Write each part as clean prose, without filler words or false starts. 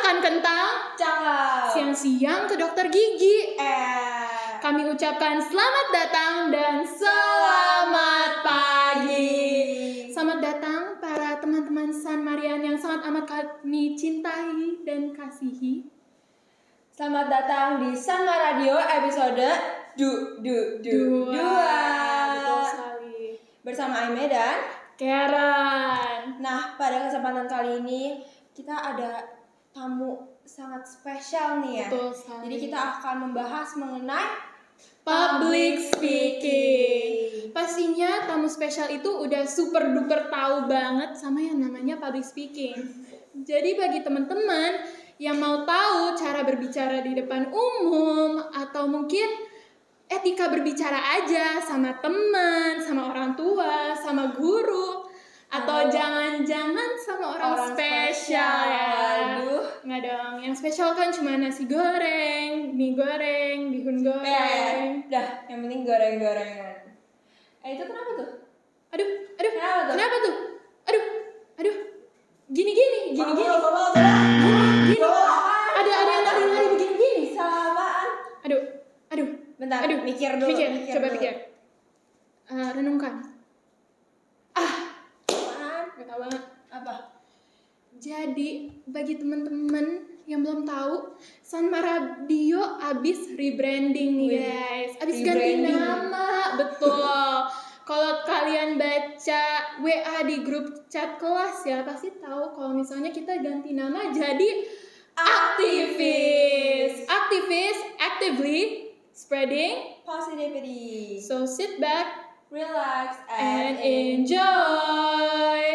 makan kentang, cakep. siang-siang ke dokter gigi. Kami ucapkan selamat datang dan selamat pagi. Selamat datang para teman-teman San Marian yang sangat amat kami cintai dan kasihi. Selamat datang di Sama Radio episode 2. Betul sekali. Bersama Aime dan Karen. Nah, pada kesempatan kali ini kita ada tamu sangat spesial nih ya. Betul sekali. Jadi kita akan membahas mengenai public speaking. Pastinya tamu spesial itu udah super duper tahu banget sama yang namanya public speaking. Jadi bagi teman-teman yang mau tahu cara berbicara di depan umum atau mungkin etika berbicara aja sama teman, sama orang tua, sama guru, atau jangan-jangan sama orang spesial ya. Aduh. Nggak dong, yang spesial kan cuma nasi goreng, mie goreng, bihun goreng. Dah, yang penting goreng-gorengan. Itu kenapa tuh? Aduh, Kenapa tuh? Aduh, gini. Gini. Ada yang lari begini. Samaan. Aduh. Bentar, mikir dulu. Coba pikir. Renungkan. Apaan? Gak tau banget. Apa? Jadi bagi teman-teman yang belum tahu, Sanma Radio abis rebranding nih guys. Abis ganti nama, betul. Kalau kalian baca WA di grup chat kelas ya, pasti tahu kalau misalnya kita ganti nama jadi Aktivis. Actively spreading Positivity. So sit back Relax and enjoy.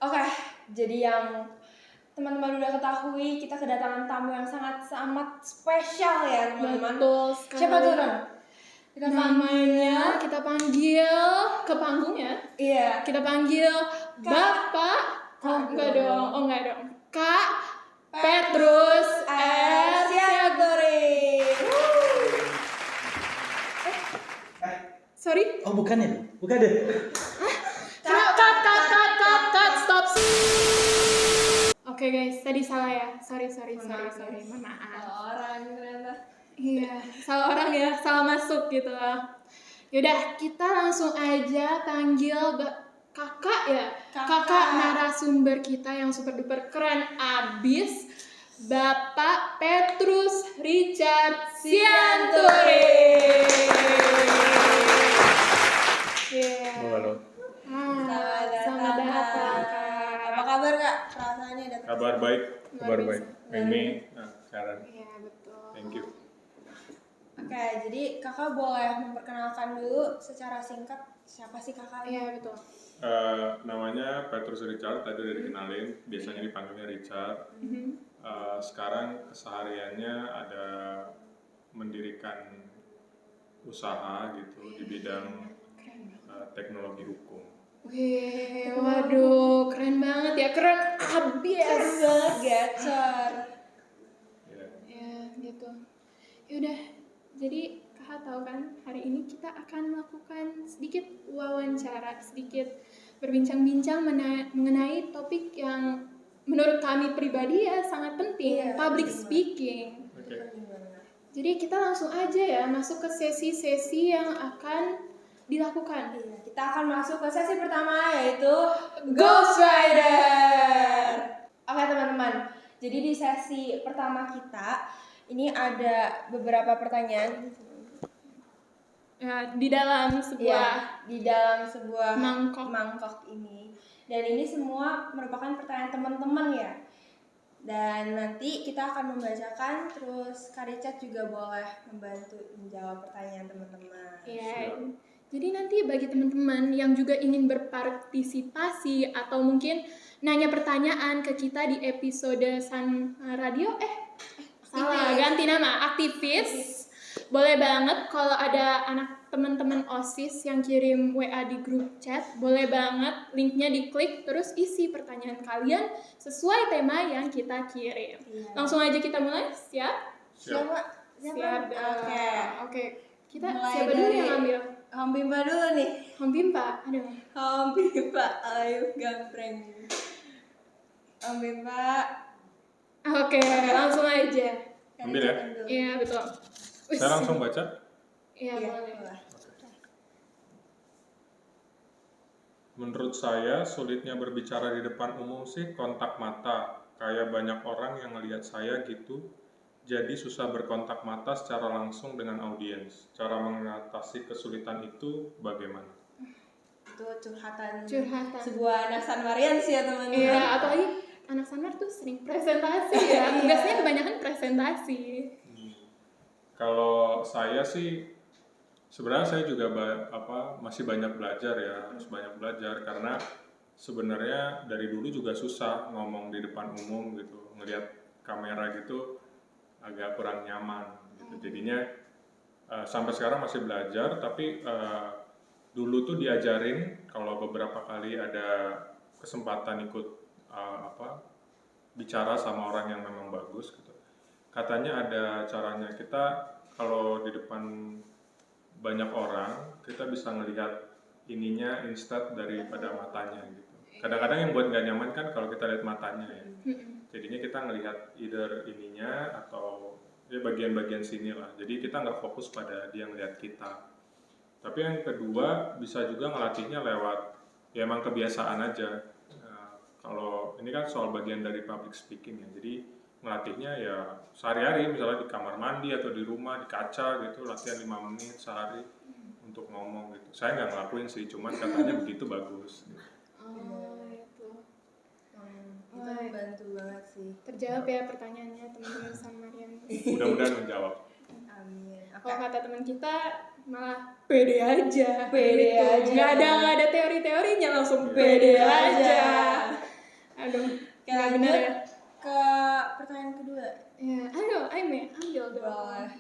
Oke, jadi yang teman-teman udah ketahui, kita kedatangan tamu yang sangat spesial ya teman-teman. Betul sekali. Siapa tuh, Ron? Namanya kita panggil ke panggung ya. Iya. Kita panggil Bapak. Enggak dong. Kak Petrus R. Sianturi. Sorry. Oh bukan ya? Bukan deh. Cut, stop. Oke guys, tadi salah ya. Sorry. Mohon maaf. Orang ternyata. Iya, salah orang ya, salah masuk gitu. Yaudah, kita langsung aja panggil kakak ya. Kakak narasumber kita yang super duper keren abis, Bapak Petrus Richard Sianturi. Halo. Selamat datang, Kak. Apa kabar, Kak? Perasaannya datang. Kabar baik. Luar Ini Karen. Iya, betul. Thank you. Oke, jadi kakak boleh memperkenalkan dulu secara singkat siapa sih kakak? Iya, betul. Namanya Petrus Richard, tadi udah dikenalin. Biasanya dipanggilnya Richard. Sekarang kesehariannya ada mendirikan usaha gitu di bidang teknologi hukum. Wih, waduh, keren banget ya, keren abis. Gacor. Ya, gitu. Yaudah, jadi kakak tahu kan, hari ini kita akan melakukan sedikit wawancara, sedikit berbincang-bincang mengenai topik yang menurut kami pribadi ya sangat penting, public speaking. Oke. Jadi kita langsung aja ya masuk ke sesi-sesi yang akan dilakukan. Iya, kita akan masuk ke sesi pertama yaitu Ghost Rider. Oke teman-teman, jadi di sesi pertama kita ini ada beberapa pertanyaan. Ya, di dalam sebuah mangkok ini. Dan ini semua merupakan pertanyaan teman-teman ya. Dan nanti kita akan membacakan, terus Kak Richard juga boleh membantu menjawab pertanyaan teman-teman. Iya. Jadi nanti bagi teman-teman yang juga ingin berpartisipasi atau mungkin nanya pertanyaan ke kita di episode San Radio, salah, ganti nama, Aktivis. Boleh banget kalau ada anak teman-teman OSIS yang kirim WA di grup chat, boleh banget linknya diklik terus isi pertanyaan kalian sesuai tema yang kita kirim. Langsung aja kita mulai, siap? Siap. Siap. Oke. Kita Mulai siapa dulu dari- yang ambil? Hom Bimpa dulu nih. Hom Bimpa. Aduh. Hom Bimpa, ayo gampreng. Hom Bimpa. Oke, langsung aja. Ambil ya? Iya, betul. Saya langsung baca. Iya, Iya, boleh. boleh. Menurut saya, sulitnya berbicara di depan umum sih kontak mata. Kayak banyak orang yang ngelihat saya gitu, jadi susah berkontak mata secara langsung dengan audiens. Cara mengatasi kesulitan itu bagaimana? Itu curhatan Curhatan. sebuah anak Sanmarian sih ya teman-teman. Iya, apalagi anak Sanmar tuh sering presentasi ya. Tugasnya kebanyakan presentasi. Kalau saya sih, sebenarnya saya juga masih banyak belajar ya, harus banyak belajar karena sebenarnya dari dulu juga susah ngomong di depan umum gitu, ngelihat kamera gitu agak kurang nyaman gitu. Jadinya sampai sekarang masih belajar, tapi dulu tuh diajarin kalau beberapa kali ada kesempatan ikut bicara sama orang yang memang bagus gitu. Katanya ada caranya, kita kalau di depan banyak orang kita bisa ngelihat ininya instead daripada matanya gitu. Kadang-kadang yang buat nggak nyaman kan kalau kita lihat matanya ya. Jadinya kita ngelihat either ininya atau ya bagian-bagian sini lah. Jadi kita nggak fokus pada dia ngelihat kita. Tapi yang kedua bisa juga ngelatihnya lewat ya emang kebiasaan aja. Kalau ini kan soal bagian dari public speaking ya. Jadi ngelatihnya ya sehari-hari misalnya di kamar mandi atau di rumah di kaca gitu latihan 5 menit sehari untuk ngomong gitu. Saya nggak ngelakuin sih, cuman katanya begitu bagus. Gitu. Oh, itu. Itu membantu banget sih. Terjawab ya pertanyaannya teman-teman Sanmarian. Mudah-mudahan menjawab. Amin. Kalau kata teman kita malah pede aja. Pede Gitu. aja. Nggak ada teori-teorinya, langsung Iya. pede aja. Aduh, Oke, nggak lanjut benar ya. ke pertanyaan kedua. Ya, ayo, Aime, ambil dong. Boleh.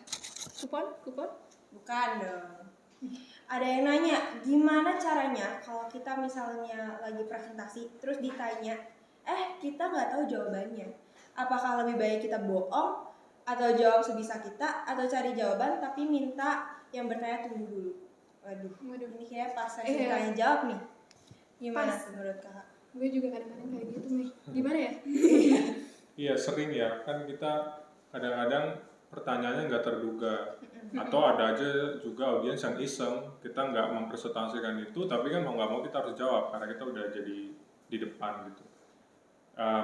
Kupon? Bukan dong. Ada yang nanya, gimana caranya kalau kita misalnya lagi presentasi terus ditanya, kita nggak tahu jawabannya. Apakah lebih baik kita bohong atau jawab sebisa kita atau cari jawaban tapi minta yang bertanya tunggu dulu. Waduh. Ini kayaknya pas saya tanya jawab nih. Gimana Pas. menurut kakak? Gue juga kadang-kadang kayak gitu, Mei. Gimana ya? Iya sering ya, kan kita kadang-kadang pertanyaannya nggak terduga atau ada aja juga audiens yang iseng, kita nggak mempresentasikan itu tapi kan mau nggak mau kita harus jawab karena kita udah jadi di depan gitu.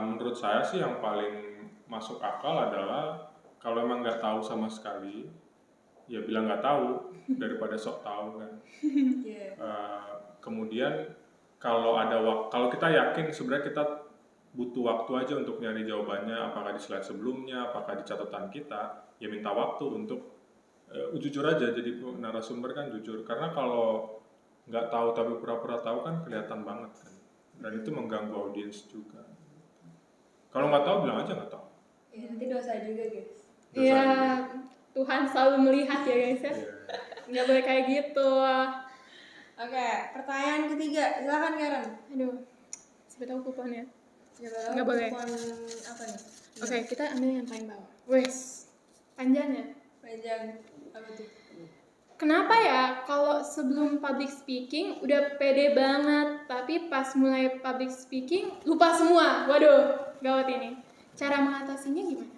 Menurut saya sih yang paling masuk akal adalah kalau emang nggak tahu sama sekali ya bilang nggak tahu daripada sok tahu kan. Kemudian kalau kita yakin sebenarnya kita butuh waktu aja untuk nyari jawabannya, apakah di slide sebelumnya, apakah di catatan kita, ya minta waktu untuk jujur aja, jadi narasumber kan jujur. Karena kalau nggak tahu tapi pura-pura tahu kan kelihatan banget kan, dan itu mengganggu audiens juga. Kalau nggak tahu bilang aja nggak tahu. Ya, nanti dosa juga guys. Dosa Iya, juga. Tuhan selalu melihat ya guys ya. Iya. Nggak boleh kayak gitu. Oke, pertanyaan ketiga, silakan Karen. Aduh, siapa tahu kuponnya. Coba Nggak boleh. kupon apa nih? Oke, kita ambil yang paling bawah. Wes, panjangnya. Panjang apa tuh? Kenapa ya kalau sebelum public speaking udah pede banget, tapi pas mulai public speaking lupa semua? Waduh, gawat ini. Cara mengatasinya gimana?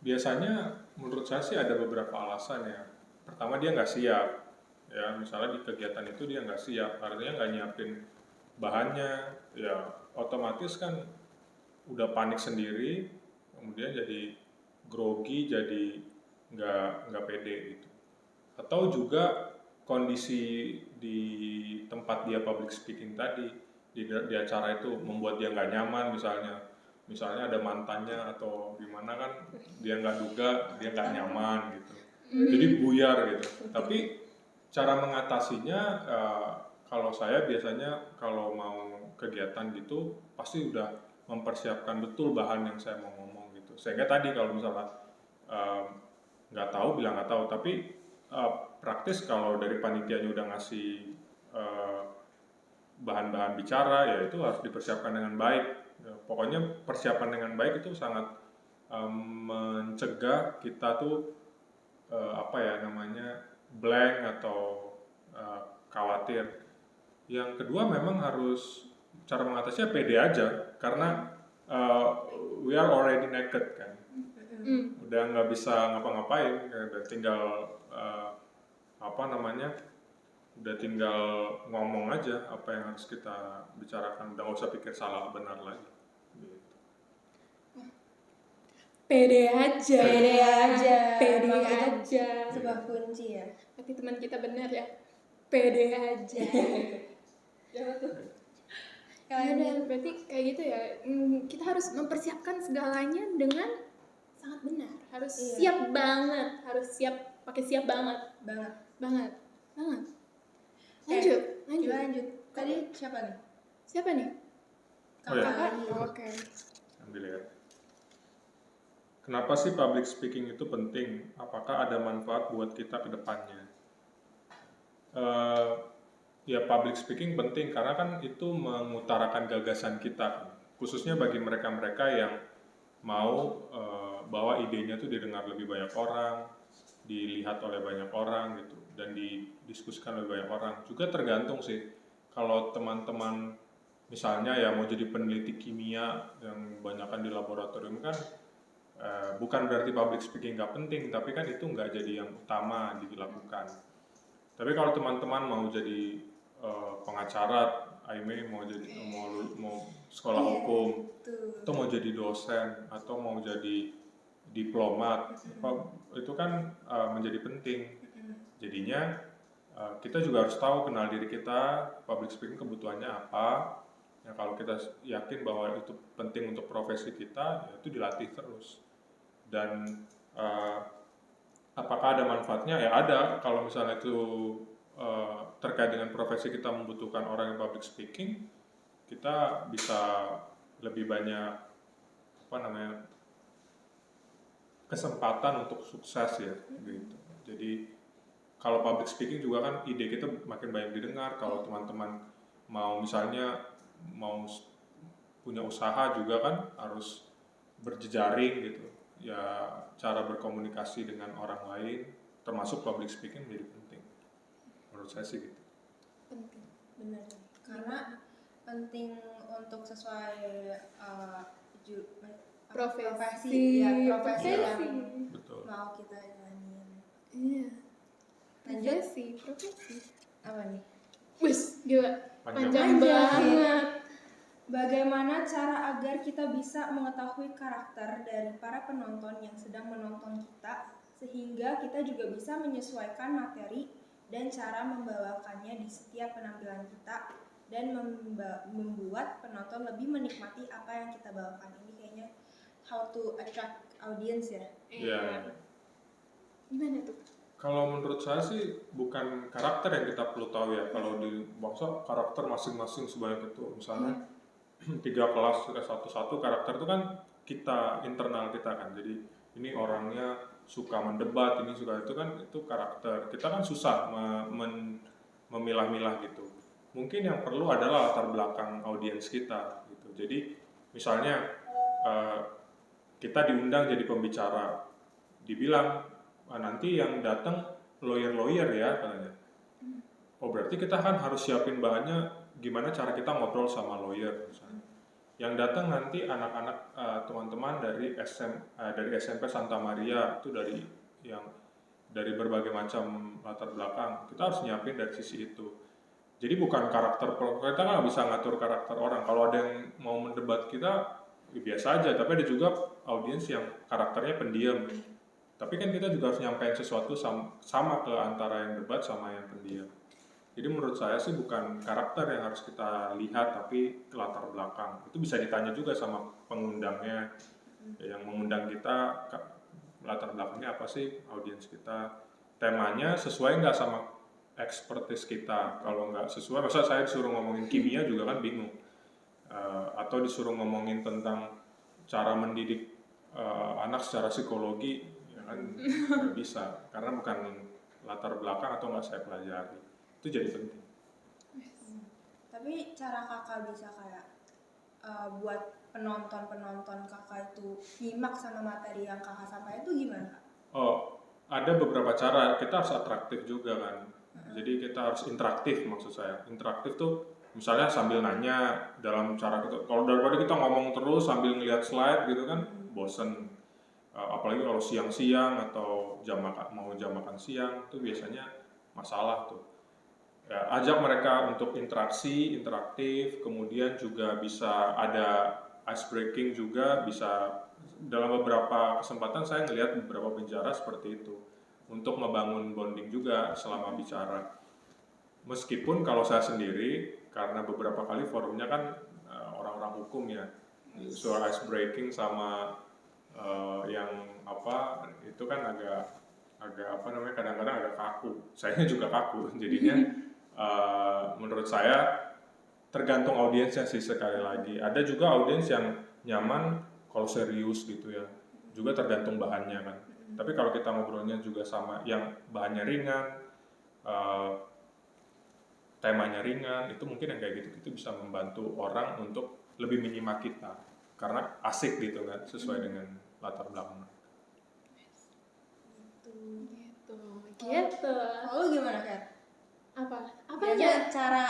Biasanya menurut saya sih ada beberapa alasan ya. Pertama dia nggak siap, ya misalnya di kegiatan itu dia nggak siap, artinya nggak nyiapin bahannya, ya otomatis kan udah panik sendiri, kemudian jadi grogi, jadi nggak pede gitu. Atau juga kondisi di tempat dia public speaking tadi, di acara itu membuat dia nggak nyaman misalnya ada mantannya atau gimana kan dia nggak duga, dia nggak nyaman gitu, jadi buyar gitu. Tapi cara mengatasinya kalau saya biasanya kalau mau kegiatan gitu pasti udah mempersiapkan betul bahan yang saya mau ngomong gitu, sehingga tadi kalau misalnya nggak tahu bilang nggak tahu, tapi praktis kalau dari panitianya udah ngasih bahan-bahan bicara ya itu harus dipersiapkan dengan baik. Pokoknya persiapan dengan baik itu sangat mencegah kita tuh blank atau khawatir. Yang kedua memang harus cara mengatasinya pede aja karena we are already naked kan, udah nggak bisa ngapa-ngapain, udah tinggal udah tinggal ngomong aja apa yang harus kita bicarakan, udah nggak usah pikir salah benar lagi. Gitu. Pede aja. Pede aja. Pede Emang itu aja. sebuah kunci ya. Tapi teman kita benar ya. Pede aja. Siapa tuh? Ya udah, berarti kayak gitu ya. Kita harus mempersiapkan segalanya dengan sangat benar. Harus siap banget, harus siap, pakai siap banget. Banget. Lanjut. Kita lanjut. Tadi siapa nih? Siapa nih? Oh ya. Kakak? Oke. Ambil ya. Kenapa sih public speaking itu penting? Apakah ada manfaat buat kita ke depannya? Ya public speaking penting karena kan itu mengutarakan gagasan kita, khususnya bagi mereka-mereka yang mau bahwa idenya tuh didengar lebih banyak orang, dilihat oleh banyak orang gitu, dan didiskusikan oleh banyak orang. Juga tergantung sih, kalau teman-teman misalnya ya mau jadi peneliti kimia yang banyakkan di laboratorium kan, bukan berarti public speaking nggak penting, tapi kan itu nggak jadi yang utama dilakukan. Tapi kalau teman-teman mau jadi pengacara, Aime mau sekolah hukum, atau mau jadi dosen, atau mau jadi diplomat, itu kan menjadi penting. Jadinya kita juga harus tahu, kenal diri kita, public speaking kebutuhannya apa. Ya, kalau kita yakin bahwa itu penting untuk profesi kita, ya itu dilatih terus. Dan apakah ada manfaatnya? Ya ada. Kalau misalnya itu terkait dengan profesi kita membutuhkan orang yang public speaking, kita bisa lebih banyak kesempatan untuk sukses ya, gitu. Jadi kalau public speaking juga kan ide kita makin banyak didengar. Kalau teman-teman mau misalnya mau punya usaha juga kan harus berjejaring gitu. Ya cara berkomunikasi dengan orang lain termasuk public speaking menjadi penting. Menurut saya sih gitu. Penting. Benar. Karena penting untuk sesuai profesi yang Betul. mau kita jalanin. Iya. Lanjut. Profesi. Apa nih? Wis, gila. Panjang. Panjang banget. Bagaimana cara agar kita bisa mengetahui karakter dari para penonton yang sedang menonton kita, sehingga kita juga bisa menyesuaikan materi dan cara membawakannya di setiap penampilan kita, dan membuat penonton lebih menikmati apa yang kita bawakan. Ini kayaknya how to attract audience ya. Iya. Gimana tuh? Kalau menurut saya sih bukan karakter yang kita perlu tahu ya. Kalau di bangsa karakter masing-masing sebanyak itu, misalnya 3 kelas satu-satu karakter itu kan kita, internal kita kan. Jadi ini orangnya suka mendebat, ini suka itu kan, itu karakter. Kita kan susah memilah-milah gitu. Mungkin yang perlu adalah latar belakang audiens kita gitu. Jadi misalnya kita diundang jadi pembicara, dibilang nanti yang datang lawyer ya katanya. Oh berarti kita kan harus siapin bahannya, gimana cara kita ngobrol sama lawyer misalnya. Yang datang nanti anak-anak teman-teman dari SMP Santa Maria, itu dari berbagai macam latar belakang. Kita harus nyiapin dari sisi itu. Jadi bukan karakter, kita nggak bisa ngatur karakter orang. Kalau ada yang mau mendebat kita, ya biasa aja. Tapi ada juga audiens yang karakternya pendiam. Tapi kan kita juga harus nyampein sesuatu sama ke antara yang debat sama yang pendiam. Jadi menurut saya sih bukan karakter yang harus kita lihat, tapi latar belakang. Itu bisa ditanya juga sama pengundangnya, yang mengundang kita, latar belakangnya apa sih audiens kita, temanya sesuai nggak sama expertise kita. Kalau nggak sesuai, masa saya disuruh ngomongin kimia juga kan bingung, atau disuruh ngomongin tentang cara mendidik anak secara psikologi, ya kan nggak bisa, karena bukan latar belakang atau nggak saya pelajari. Itu jadi penting. Tapi cara kakak bisa kayak buat penonton kakak itu nyimak sama materi yang kakak sampaikan itu gimana kak? Oh, ada beberapa cara. Kita harus atraktif juga kan. Jadi kita harus interaktif, maksud saya. Interaktif tuh misalnya sambil nanya dalam cara kita. Kalau daripada kita ngomong terus sambil ngeliat slide gitu kan, bosen. Apalagi kalau siang-siang atau jam makan siang itu biasanya masalah tuh. Ya, ajak mereka untuk interaktif, kemudian juga bisa ada ice breaking juga, bisa dalam beberapa kesempatan saya ngelihat beberapa penjara seperti itu untuk membangun bonding juga selama bicara. Meskipun kalau saya sendiri, karena beberapa kali forumnya kan orang-orang hukum ya, soal ice breaking sama yang apa itu kan agak apa namanya kadang-kadang agak kaku. Saya juga kaku, jadinya menurut saya tergantung audiensnya sih sekali lagi. Ada juga audiens yang nyaman kalau serius gitu ya. Juga tergantung bahannya kan. Tapi kalau kita ngobrolnya juga sama yang bahannya ringan, eh, temanya ringan, itu mungkin yang kayak gitu-gitu bisa membantu orang untuk lebih menyimak kita. Karena asik gitu kan, sesuai dengan latar belakang. Gitu. Lalu gimana Kat? Apanya? Biasanya cara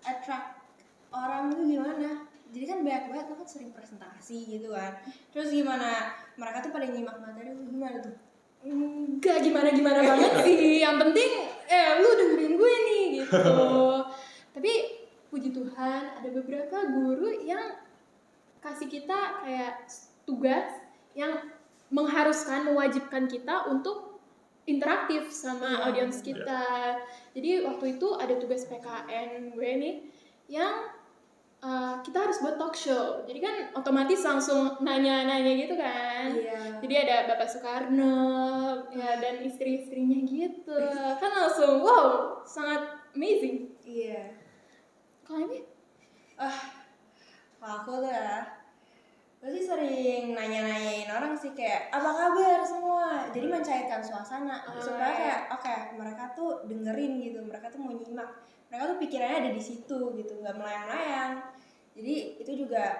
attract orang itu gimana? Jadi kan banyak banget lo kan sering presentasi gitu kan. Terus gimana mereka tuh pada nyimak materi lu gimana tuh? Enggak gimana-gimana banget sih. Yang penting lu dengerin gue nih gitu. Tapi puji Tuhan ada beberapa guru yang kasih kita kayak tugas yang mengharuskan, mewajibkan kita untuk interaktif sama audiens kita. Jadi waktu itu ada tugas PKN gue nih yang kita harus buat talk show. Jadi kan otomatis langsung nanya-nanya gitu kan. Iya. Jadi ada Bapak Soekarno ya dan istri-istrinya gitu. Kan langsung wow, sangat amazing. Iya. Kalau ini Kalau aku tuh ya, gue sih sering nanya-nanyain orang sih kayak apa kabar semua. Jadi mencairkan suasana supaya kayak oke, mereka tuh dengerin gitu, mereka tuh mau nyimak, mereka tuh pikirannya ada di situ gitu, nggak melayang-layang. Jadi itu juga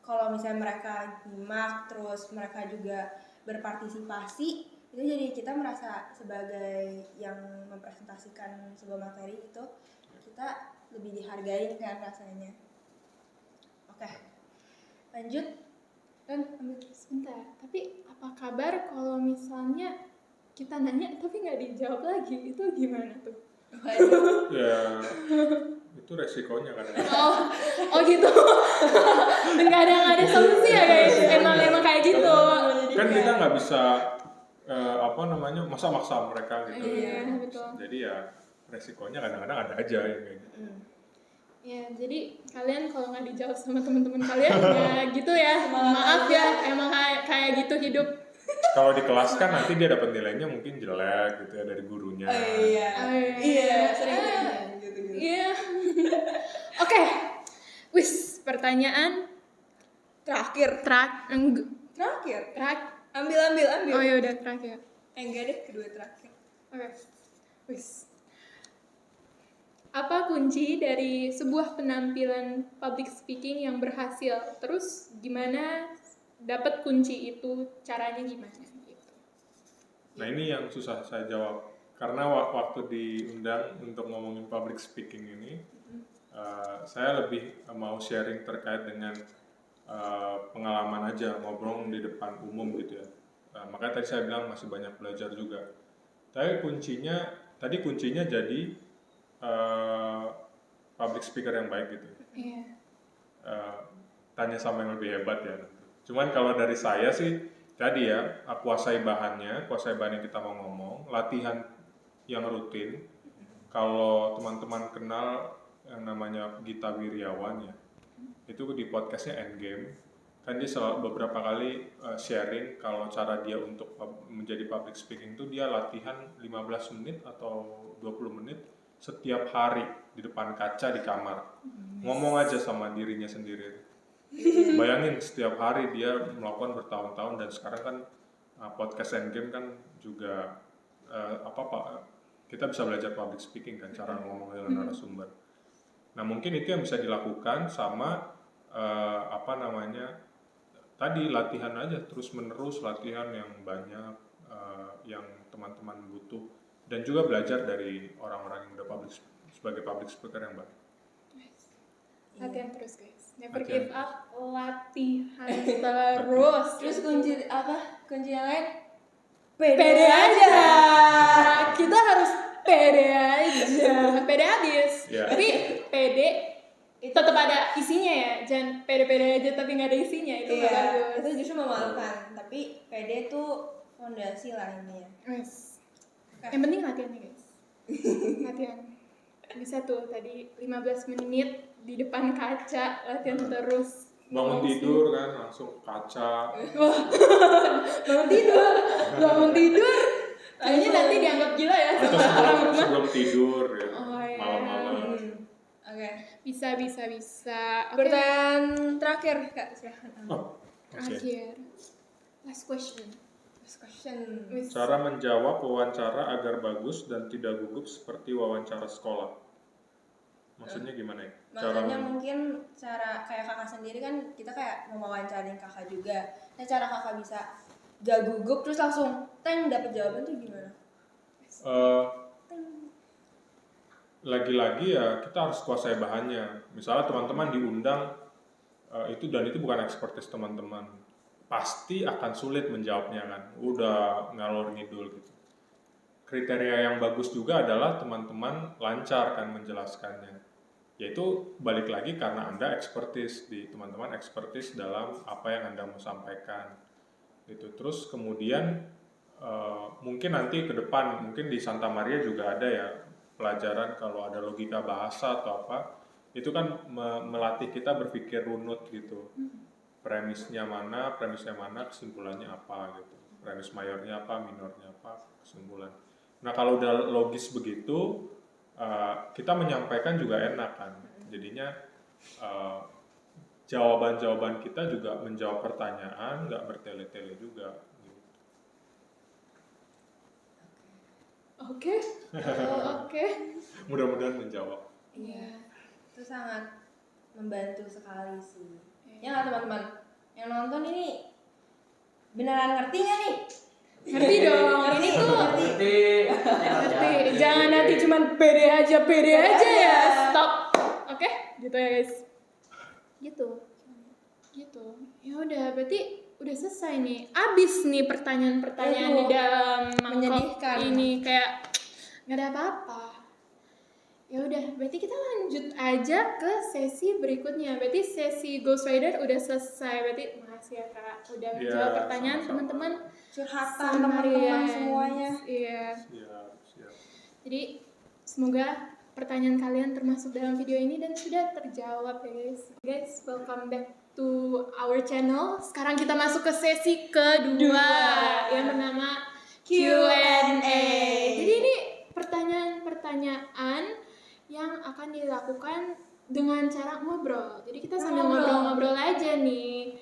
kalau misalnya mereka nyimak terus mereka juga berpartisipasi, itu jadi kita merasa sebagai yang mempresentasikan sebuah materi itu kita lebih dihargain kan rasanya. Oke, lanjut. kan sebentar. Tapi apa kabar kalau misalnya kita nanya tapi nggak dijawab lagi? Itu gimana tuh? Ya itu resikonya kadang-kadang. Oh gitu. Nggak ada solusi ya guys. Emang kayak gitu. Kan kita nggak bisa apa namanya maksa-maksa mereka gitu. Iya, betul. Jadi ya resikonya kadang-kadang ada aja yang kayak gitu. Ya, jadi kalian kalau nggak dijawab sama teman-teman kalian ya gitu ya. Maaf ya, emang kayak gitu hidup. Kalau di kelas kan nanti dia dapat nilainya mungkin jelek gitu ya dari gurunya. Iya, sering gitu. Iya. Oke. Wis, pertanyaan Terakhir. Ambil. Oh ya udah terakhir. Enggak deh, kedua terakhir. Oke. Wis. Apa kunci dari sebuah penampilan public speaking yang berhasil? Terus gimana dapat kunci itu? Caranya gimana gitu? Nah ini yang susah saya jawab karena waktu diundang untuk ngomongin public speaking ini, saya lebih mau sharing terkait dengan pengalaman aja ngobrol di depan umum gitu ya. Makanya tadi saya bilang masih banyak belajar juga. Tapi kuncinya jadi public speaker yang baik gitu. Iya. Tanya sama yang lebih hebat ya. Cuman kalau dari saya sih tadi ya, kuasai bahan yang kita mau ngomong, latihan yang rutin. Kalau teman-teman kenal yang namanya Gita Wirjawan ya, itu di podcastnya Endgame, kan dia beberapa kali sharing kalau cara dia untuk menjadi public speaking itu dia latihan 15 menit atau 20 menit setiap hari di depan kaca di kamar, ngomong aja sama dirinya sendiri. Bayangin setiap hari dia melakukan bertahun-tahun dan sekarang kan podcast Endgame kan juga kita bisa belajar public speaking kan, cara ngomong dengan narasumber. Nah mungkin itu yang bisa dilakukan sama tadi latihan aja terus menerus latihan yang banyak yang teman-teman butuh, dan juga belajar dari orang-orang yang udah sebagai public speaker yang baik. Latihan terus guys, never Latihan give up, latihan terus. Terus kunci yang lain Pede aja, kita harus pede aja, pede habis. Ya. Tapi pede tetap ada isinya ya, jangan pede-pede aja tapi nggak ada isinya, itu nggak bagus. itu justru memalukan. Tapi pede tuh fondasi lah ini ya. Yes. Yang penting latihan nih guys, latihan. Bisa tuh tadi 15 menit di depan kaca, latihan terus. Bangun tidur kan langsung kaca. bangun tidur. Kayaknya nanti dianggap gila ya Atau sama orang rumah. sebelum tidur ya, Oh, iya. malam-malam. Oke. Bisa. Oke. Pertanyaan terakhir Kak, silakan. Oh, oke. Terakhir. Last question. Last question. Cara menjawab wawancara agar bagus dan tidak gugup seperti wawancara sekolah. Maksudnya gimana ya? Maksudnya mungkin cara kayak kakak sendiri kan kita kayak mau wawancarin kakak juga. Nah, cara kakak bisa gak gugup terus langsung dapet jawaban tuh gimana? Lagi-lagi ya kita harus kuasai bahannya. Misalnya teman-teman diundang itu bukan expertise teman-teman, pasti akan sulit menjawabnya kan. Udah ngalor ngidul gitu. Kriteria yang bagus juga adalah teman-teman lancar kan menjelaskannya. Yaitu balik lagi karena Anda teman-teman expertise dalam apa yang Anda mau sampaikan. Gitu. Terus kemudian mungkin nanti ke depan, mungkin di Santa Maria juga ada ya pelajaran kalau ada logika bahasa atau apa, itu kan melatih kita berpikir runut gitu. Premisnya mana, kesimpulannya apa gitu. Premis mayornya apa, minornya apa, kesimpulan. Nah kalau udah logis begitu, kita menyampaikan juga enak kan. Jadinya jawaban-jawaban kita juga menjawab pertanyaan, nggak bertele-tele juga. Oke. Mudah-mudahan menjawab. Iya. Itu sangat membantu sekali sih. Ya nggak teman-teman? Yang nonton ini beneran ngerti nggak nih? Ngerti dong. Ini tuh Ngerti. ngerti. Jangan nanti cuman pede aja ya. Stop. Oke? Gitu ya guys. Gitu. Ya udah, berarti udah selesai nih. Abis nih pertanyaan-pertanyaan di dalam mangkok Menyedihkan. ini, kayak nggak ada apa-apa. Ya udah, berarti kita lanjut aja ke sesi berikutnya. Berarti sesi Ghost Rider udah selesai. Berarti makasih ya Kak udah Iya, menjawab pertanyaan sama-sama. teman-teman. Curhatan teman-teman semuanya. Iya. Siap. Jadi semoga pertanyaan kalian termasuk dalam video ini dan sudah terjawab ya guys. Guys, welcome back to our channel. Sekarang kita masuk ke sesi kedua yang bernama Q&A. Jadi ini pertanyaan-pertanyaan yang akan dilakukan dengan cara ngobrol. Jadi kita sambil ngobrol-ngobrol aja nih.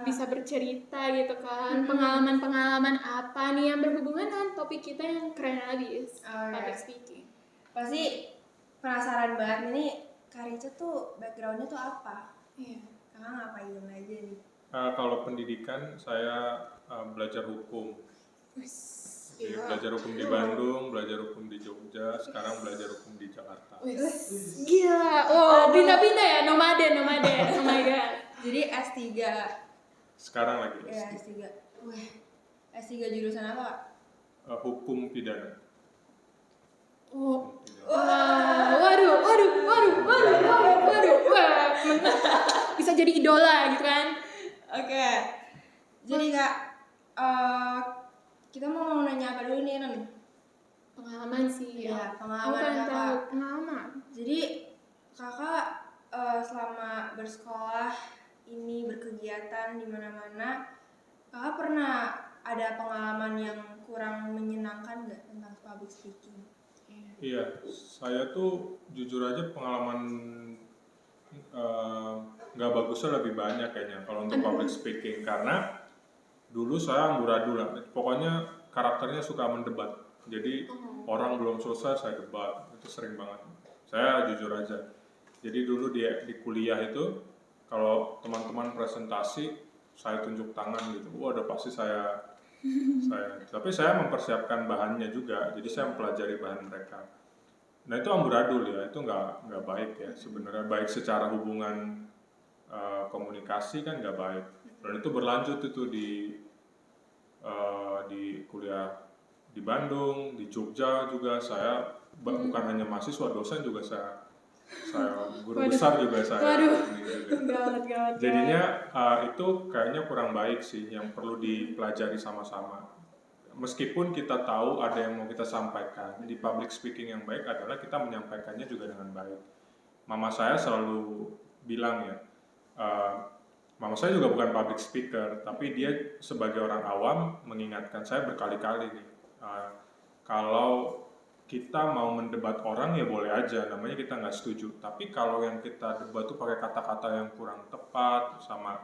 Bisa bercerita gitu kan, pengalaman-pengalaman apa nih yang berhubungan dengan topik kita yang keren abis, public speaking. Pasti penasaran banget ini Karica tuh backgroundnya tuh apa? Iya. Kakak ngapain aja nih? Kalau pendidikan saya belajar hukum. Jadi belajar hukum di Bandung, belajar hukum di Jogja, sekarang belajar hukum di Jakarta. Gila, oh pindah-pindah ya, nomaden, oh my god. Jadi S3. Sekarang lagi Ya, S3. S3. Wah. S3 jurusan apa, Kak? Hukum pidana. Oh, waduh, wah, bisa jadi idola gitu kan? Oke. Jadi Kak, kita mau nanya apa dulu nih, Ren? Pengalaman sih. Iya, Aku pengalaman pengen Kakak. tahu pengalaman. Jadi Kakak selama bersekolah ini berkegiatan di mana-mana, Kakak pernah ada pengalaman yang kurang menyenangkan nggak tentang public speaking? Iya, saya tuh jujur aja pengalaman nggak bagusnya lebih banyak kayaknya kalau untuk public speaking, karena dulu saya amburadul lah, pokoknya karakternya suka mendebat. Jadi orang belum selesai saya debat, itu sering banget. Saya jujur aja. Jadi dulu di kuliah itu kalau teman-teman presentasi saya tunjuk tangan gitu, udah pasti saya Tapi saya mempersiapkan bahannya juga, jadi saya mempelajari bahan mereka. Nah itu amburadul ya, itu nggak baik ya sebenarnya, baik secara hubungan komunikasi kan nggak baik. Dan itu berlanjut itu di kuliah di Bandung, di Jogja juga saya bukan hanya mahasiswa, dosen juga saya guru Waduh. besar juga saya. Waduh. Ini juga. Gawat. Jadinya itu kayaknya kurang baik sih, yang perlu dipelajari sama-sama. Meskipun kita tahu ada yang mau kita sampaikan, di public speaking yang baik adalah kita menyampaikannya juga dengan baik. Mama saya selalu bilang ya, mama saya juga bukan public speaker, tapi dia sebagai orang awam mengingatkan saya berkali-kali nih, kalau kita mau mendebat orang ya boleh aja, namanya kita nggak setuju. Tapi kalau yang kita debat tuh pakai kata-kata yang kurang tepat, sama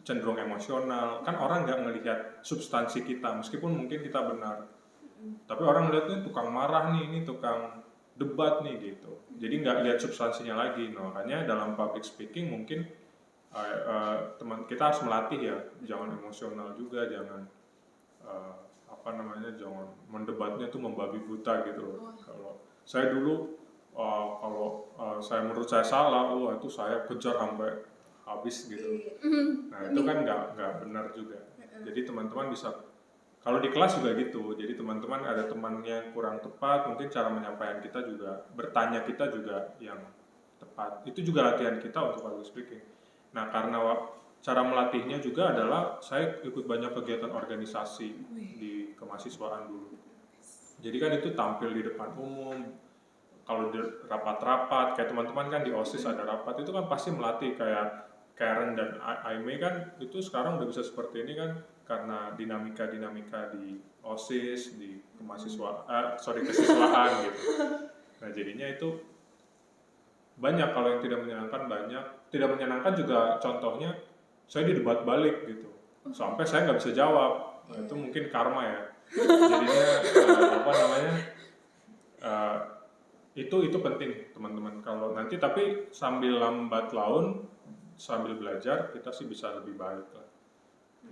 cenderung emosional, kan orang nggak ngelihat substansi kita, meskipun mungkin kita benar. Tapi orang lihatnya tukang marah nih, ini tukang debat nih gitu. Jadi nggak lihat substansinya lagi. Nah, makanya dalam public speaking mungkin teman kita harus melatih ya, jangan emosional juga, jangan jangan mendebatnya tuh membabi buta gitu. Kalau saya dulu saya menurut saya salah, itu saya kejar sampai habis gitu. Nah itu kan nggak benar juga. Jadi teman-teman bisa, kalau di kelas juga gitu, jadi teman-teman ada temannya kurang tepat, mungkin cara menyampaikan kita juga, bertanya kita juga yang tepat. Itu juga latihan kita untuk public speaking. Nah karena cara melatihnya juga adalah saya ikut banyak kegiatan organisasi di kemahasiswaan dulu. Jadi kan itu tampil di depan umum, kalau di rapat-rapat, kayak teman-teman kan di OSIS ada rapat, itu kan pasti melatih. Kayak Karen dan Aime kan itu sekarang udah bisa seperti ini kan karena dinamika di OSIS, di kesiswaan gitu. Nah jadinya itu banyak, kalau yang tidak menyenangkan banyak. Tidak menyenangkan juga contohnya saya didebat balik gitu, sampai saya nggak bisa jawab. Nah, itu mungkin karma ya. Jadinya itu penting teman-teman. Kalau nanti tapi sambil lambat laun, sambil belajar, kita sih bisa lebih baik lah.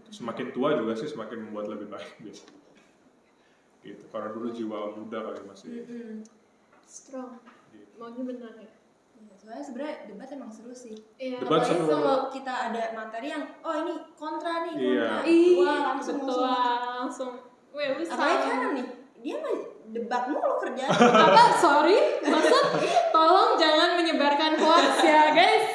Semakin tua juga sih semakin membuat lebih baik gitu. Karena dulu jiwa muda kali masih Strong. gitu. Maunya benar ya. Soalnya sebenarnya debat emang seru sih. Iya. Debat Apalagi seru. kalau kita ada materi yang ini kontra nih, Iya. wah langsung Langsung. Apalagi Kanan nih, dia mah debat mulu kerjaan. Apa? Sorry, maksud tolong jangan menyebarkan hoax ya guys.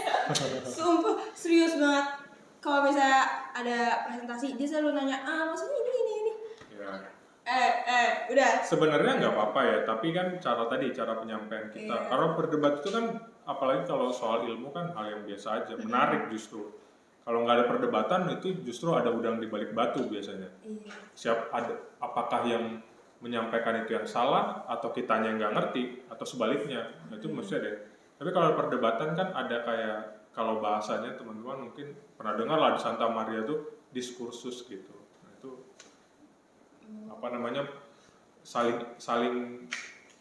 Sumpah serius banget. Kalau misalnya ada presentasi, dia selalu nanya, maksudnya ini. Ya. Udah. Sebenarnya nggak apa-apa ya, tapi kan cara penyampaian kita. Iya. Kalau berdebat itu kan, apalagi kalau soal ilmu kan hal yang biasa aja, menarik justru. Kalau nggak ada perdebatan itu justru ada udang di balik batu biasanya. Iya. Apakah yang menyampaikan itu yang salah, atau kitanya yang nggak ngerti, atau sebaliknya, itu mesti ada. Tapi kalau perdebatan kan ada kayak, kalau bahasanya teman-teman mungkin pernah dengar lah di Santa Maria tuh diskursus gitu. Nah, itu saling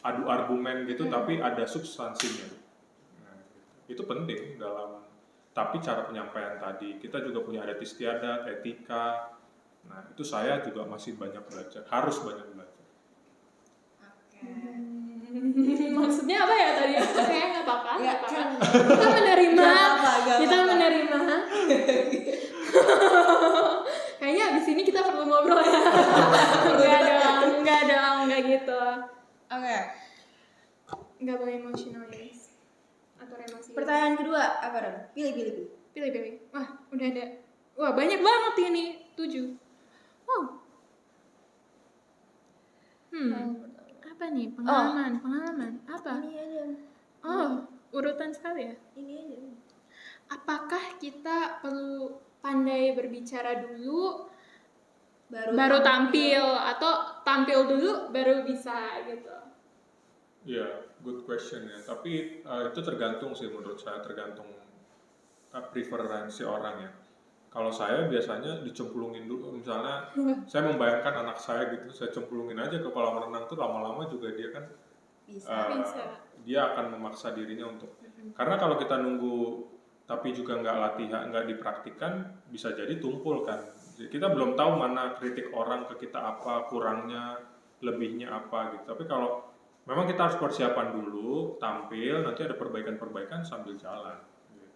adu argumen gitu, tapi ada substansinya. Nah, itu penting dalam, tapi cara penyampaian tadi kita juga punya adat istiadat, etika. Nah itu saya juga masih banyak belajar, harus banyak belajar. Maksudnya apa ya tadi? Oke, nggak apa-apa. Ya, nggak kan. apa-apa. Kita menerima. Gak apa-apa. Menerima. Kayaknya abis ini kita perlu ngobrol ya. Enggak gitu. Oke. Enggak boleh emosional guys. Atau emosi. Pertanyaan kedua apa Ren? Pilih. Pilih. Wah, udah ada. Wah, banyak banget ini. 7. Wow. Apa nih? Pengalaman. Apa? Ini aja. Urutan sekali ya. Ini aja. Apakah kita perlu pandai berbicara dulu Baru tampil, atau tampil dulu baru bisa gitu? Ya, good question ya. Tapi itu tergantung sih, menurut saya tergantung preferensi orang ya. Kalau saya biasanya dicemplungin dulu, misalnya saya membayangkan anak saya gitu, saya cemplungin aja ke kolam renang tuh, lama-lama juga dia kan Bisa. dia akan memaksa dirinya untuk. Karena kalau kita nunggu tapi juga nggak latihan, nggak dipraktikkan, bisa jadi tumpul kan. Jadi kita belum tahu mana kritik orang ke kita apa, kurangnya, lebihnya apa gitu. Tapi kalau memang kita harus persiapan dulu, tampil, nanti ada perbaikan-perbaikan sambil jalan. Gitu.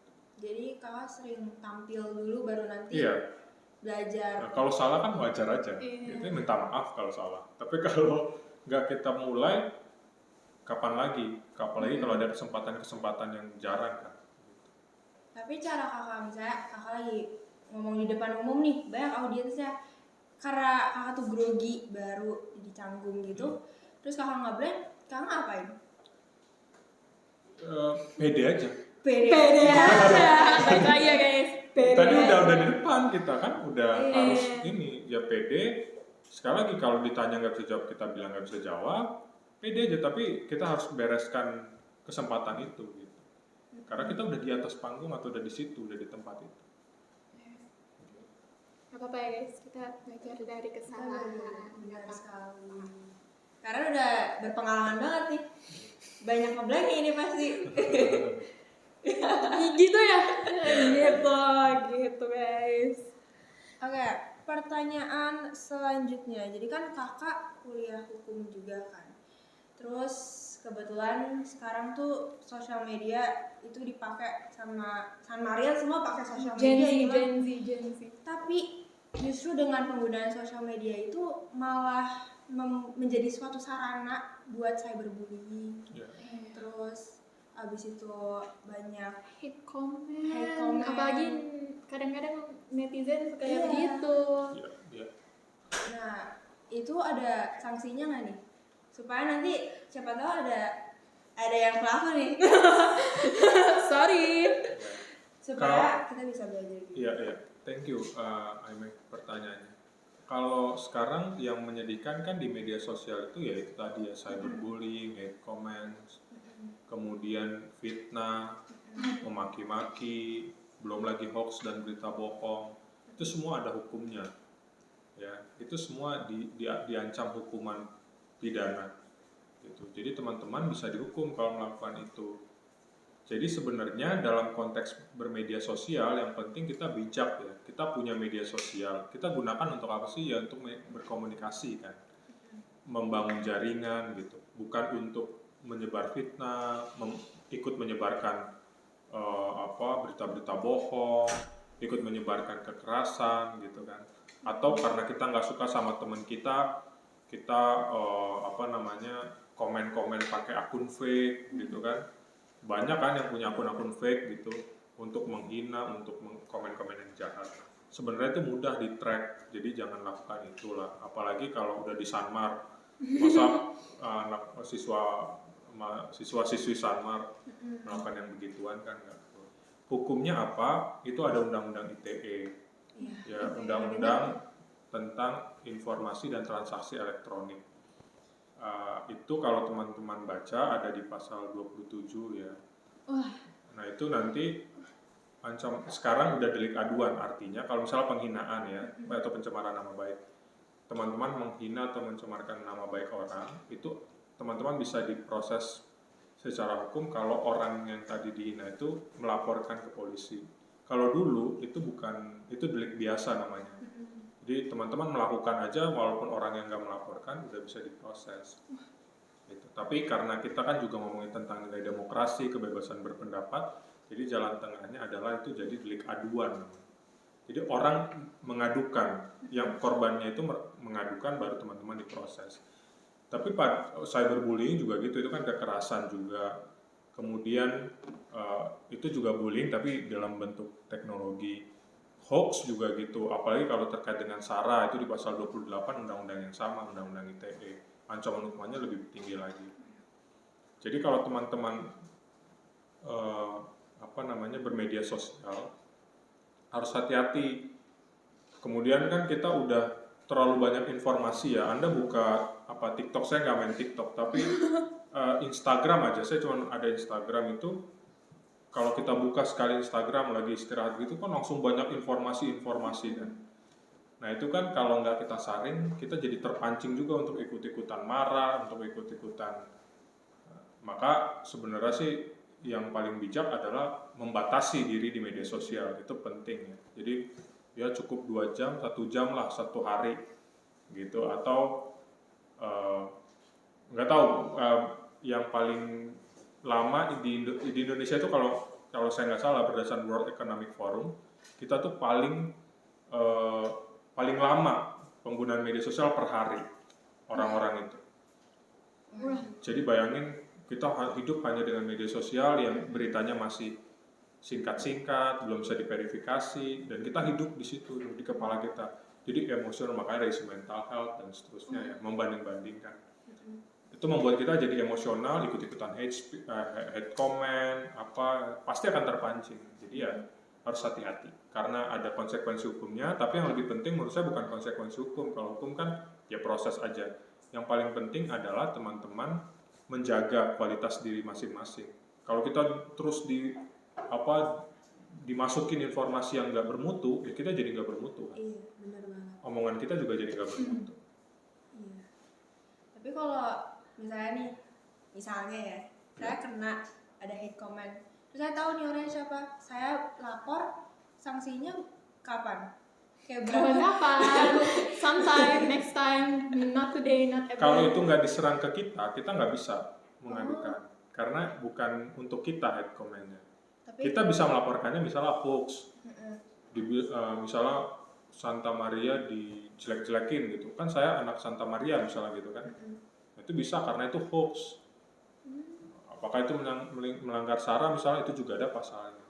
Jadi kakak sering tampil dulu baru nanti Iya. belajar. Nah, kalau salah kan wajar aja, Iya. gitu, minta maaf kalau salah. Tapi kalau nggak kita mulai, kapan lagi? Apalagi kalau ada kesempatan-kesempatan yang jarang kan. Tapi cara kakak misalnya kakak lagi ngomong di depan umum nih, banyak audiensnya. Karena kakak tuh grogi baru di canggung gitu, terus kakak nggak blank, kakak ngapain? Pede aja. Pede aja. Baik lagi ya guys. Tadi udah di depan kita kan udah Iya. harus ini ya pede. Sekali lagi kalau ditanya nggak bisa jawab kita bilang nggak bisa jawab, pede aja. Tapi kita harus bereskan kesempatan itu gitu. Karena kita udah di atas panggung atau udah di situ, udah di tempat itu. Gak apa-apa ya guys, kita belajar dari kesalahan. Benar sekali. Karena udah berpengalaman banget nih, banyak ngeblank ini pasti. Gitu ya? Gitu guys. Oke, pertanyaan selanjutnya. Jadi kan kakak kuliah hukum juga kan. Terus kebetulan sekarang tuh sosial media itu dipakai sama San Marian semua pakai sosial media ini mah. Gen Z. Tapi justru dengan penggunaan sosial media itu malah menjadi suatu sarana buat cyberbullying. Ya. Terus abis itu banyak Hate comment. Hate comment. Apalagi kadang-kadang netizen suka Iya. begitu. Ya. Nah, itu ada sanksinya nggak nih? Supaya nanti siapa tahu ada yang pelaku nih. Sorry. Supaya kita bisa belajar gitu. Iya. Thank you, Aimee, pertanyaannya. Kalau sekarang yang menyedihkan kan di media sosial itu ya itu tadi ya cyberbullying, hate comments, kemudian fitnah, memaki-maki, belum lagi hoax dan berita bohong. Itu semua ada hukumnya. Ya, itu semua diancam hukuman pidana. Gitu. Jadi teman-teman bisa dihukum kalau melakukan itu. Jadi sebenarnya dalam konteks bermedia sosial yang penting kita bijak ya. Kita punya media sosial. Kita gunakan untuk apa sih? Ya untuk berkomunikasi kan. Membangun jaringan gitu. Bukan untuk menyebar fitnah, ikut menyebarkan berita-berita bohong, ikut menyebarkan kekerasan gitu kan. Atau karena kita nggak suka sama teman kita komen-komen pakai akun fake gitu kan. Banyak kan yang punya akun-akun fake gitu untuk menghina, untuk komen-komen yang jahat. Sebenarnya itu mudah di track, jadi jangan lakukan itulah. Apalagi kalau udah di Sanmar, masa anak siswa-siswi Sanmar melakukan yang begituan kan nggak. Hukumnya apa? Itu ada undang-undang ITE, ya undang-undang tentang informasi dan transaksi elektronik. Itu kalau teman-teman baca ada di pasal 27 ya. Nah itu nanti sekarang udah delik aduan, artinya kalau misalnya penghinaan ya atau pencemaran nama baik, teman-teman menghina atau mencemarkan nama baik orang, itu teman-teman bisa diproses secara hukum kalau orang yang tadi dihina itu melaporkan ke polisi. Kalau dulu itu delik biasa namanya. Jadi teman-teman melakukan aja walaupun orang yang nggak melaporkan udah bisa diproses. Gitu. Tapi karena kita kan juga ngomongin tentang nilai demokrasi, kebebasan berpendapat, jadi jalan tengahnya adalah itu jadi delik aduan. Jadi orang mengadukan, yang korbannya itu mengadukan baru teman-teman diproses. Tapi cyberbullying juga gitu, itu kan kekerasan juga. Kemudian itu juga bullying tapi dalam bentuk teknologi. Hoax juga gitu, apalagi kalau terkait dengan SARA itu di pasal 28 undang-undang yang sama, undang-undang ITE. Ancaman hukumannya lebih tinggi lagi. Jadi kalau teman-teman bermedia sosial harus hati-hati. Kemudian kan kita udah terlalu banyak informasi ya. Anda buka TikTok, saya nggak main TikTok, tapi Instagram aja. Saya cuma ada Instagram itu. Kalau kita buka sekali Instagram lagi istirahat gitu kan langsung banyak informasi kan. Nah itu kan kalau nggak kita saring, kita jadi terpancing juga untuk ikut-ikutan marah, untuk ikut-ikutan. Maka sebenarnya sih yang paling bijak adalah membatasi diri di media sosial, itu penting ya. Jadi ya cukup 2 jam, 1 jam lah satu hari gitu, atau nggak tahu, yang paling lama di Indonesia itu kalau saya nggak salah berdasarkan World Economic Forum, kita tuh eh, paling lama penggunaan media sosial per hari orang-orang itu. Wah. Jadi bayangin kita hidup hanya dengan media sosial yang beritanya masih singkat-singkat, belum bisa diverifikasi, dan kita hidup di situ di kepala kita. Jadi emosional, makanya dari isu mental health dan seterusnya ya, membanding-bandingkan. Itu membuat kita jadi emosional, ikut-ikutan hate comment, pasti akan terpancing. Jadi ya harus hati-hati karena ada konsekuensi hukumnya. Tapi yang lebih penting menurut saya bukan konsekuensi hukum. Kalau hukum kan ya proses aja. Yang paling penting adalah teman-teman menjaga kualitas diri masing-masing. Kalau kita terus dimasukin informasi yang nggak bermutu, ya kita jadi nggak bermutu. Iya, benar banget. Omongan kita juga jadi nggak bermutu. Iya. Tapi kalau misalnya ya, saya kena ada hate comment, terus saya tahu nih orangnya siapa, saya lapor, sanksinya kapan? Kayak berapa? Kapan-kapan, sometime, next time, not today, not ever. Kalau itu nggak diserang ke kita nggak bisa mengadukan. Karena bukan untuk kita hate comment-nya. Tapi Kita bisa melaporkannya misalnya hoax. Misalnya Santa Maria dijelek-jelekin gitu. Kan saya anak Santa Maria misalnya gitu kan. Itu bisa karena itu hoax. Apakah itu melanggar SARA misalnya, itu juga ada pasalnya.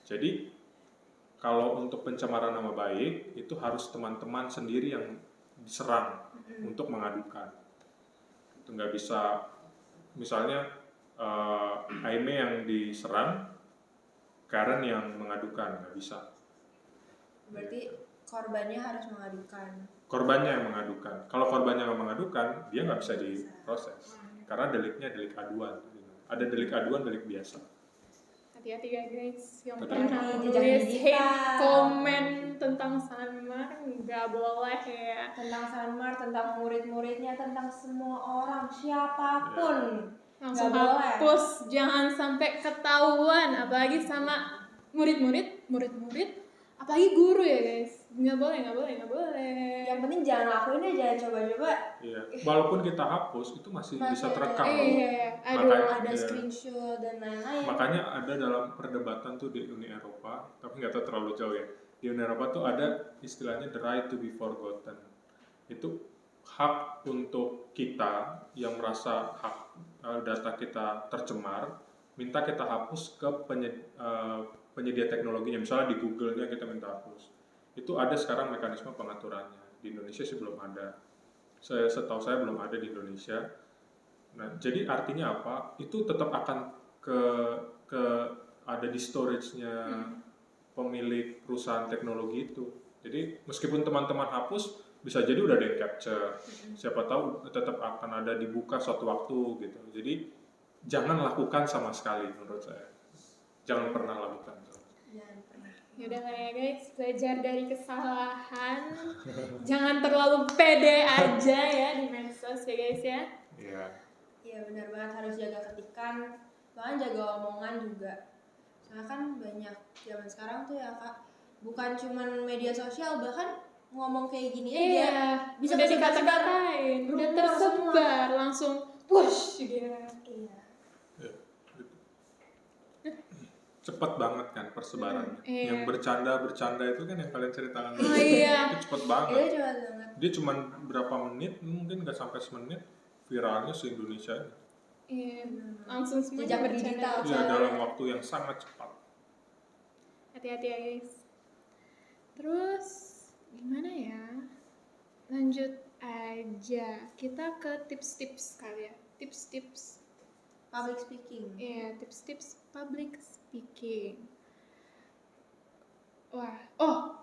Jadi kalau untuk pencemaran nama baik itu harus teman-teman sendiri yang diserang untuk mengadukan. Itu nggak bisa misalnya Aime yang diserang, Karen yang mengadukan, nggak bisa. berarti korbannya harus mengadukan. Korbannya yang mengadukan. Kalau korbannya nggak mengadukan, dia nggak bisa diproses. Karena deliknya delik aduan. Ada delik aduan, delik biasa. Hati-hati ya guys, yang Hati-hati. pernah Jejak nulis digital. hate comment tentang Sanmar nggak boleh ya. Tentang Sanmar, tentang murid-muridnya, tentang semua orang, siapapun. Langsung Nggak boleh. hapus, jangan sampai ketahuan, apalagi sama murid-murid, apalagi guru ya guys, nggak boleh. Yang penting jangan lakuin deh, jangan coba-coba. Iya. Walaupun kita hapus, itu masih bisa terekam. Aduh, Makanya- Ada Iya. screenshot dan lain-lain. Makanya ada dalam perdebatan tuh di Uni Eropa, tapi nggak tahu terlalu jauh ya. Di Uni Eropa tuh ada istilahnya the right to be forgotten. Itu hak untuk kita yang merasa data kita tercemar, minta kita hapus ke penyedia teknologinya. Misalnya di Google-nya kita minta hapus. Itu ada sekarang mekanisme pengaturannya. Di Indonesia sih belum ada. Setahu saya belum ada di Indonesia. Nah, jadi artinya apa? Itu tetap akan ke ada di storage-nya pemilik perusahaan teknologi itu. Jadi meskipun teman-teman hapus, bisa jadi udah ada yang capture. Siapa tahu tetap akan ada dibuka suatu waktu gitu. Jadi jangan lakukan sama sekali menurut saya. Jangan pernah lakukan. Jangan pernah. Yaudah lah ya guys, belajar dari kesalahan. Jangan terlalu pede aja ya di medsos ya guys ya. Iya. Iya benar banget, harus jaga ketikan, bahkan jaga omongan juga. Soalnya kan banyak zaman sekarang tuh ya kak, bukan cuman media sosial, bahkan ngomong kayak gini aja Iya, bisa udah kesebar-sebar. dikata-katain, udah Rumor tersebar langsung push gitu. Iya. Cepet banget kan persebarannya. Iya. Yang bercanda itu kan yang kalian ceritakan. Oh iya. Itu cepet banget. Iya coba banget. Dia cuma berapa menit, mungkin nggak sampai semenit, viralnya se-Indonesia. Iya, langsung semua Jejak bercanda. digital. Ya dalam waktu yang sangat cepat. Hati-hati ya guys. Terus gimana ya? Lanjut aja. Kita ke tips-tips kali ya. Tips-tips. Public speaking. Iya, tips-tips public speaking. Wah, oh,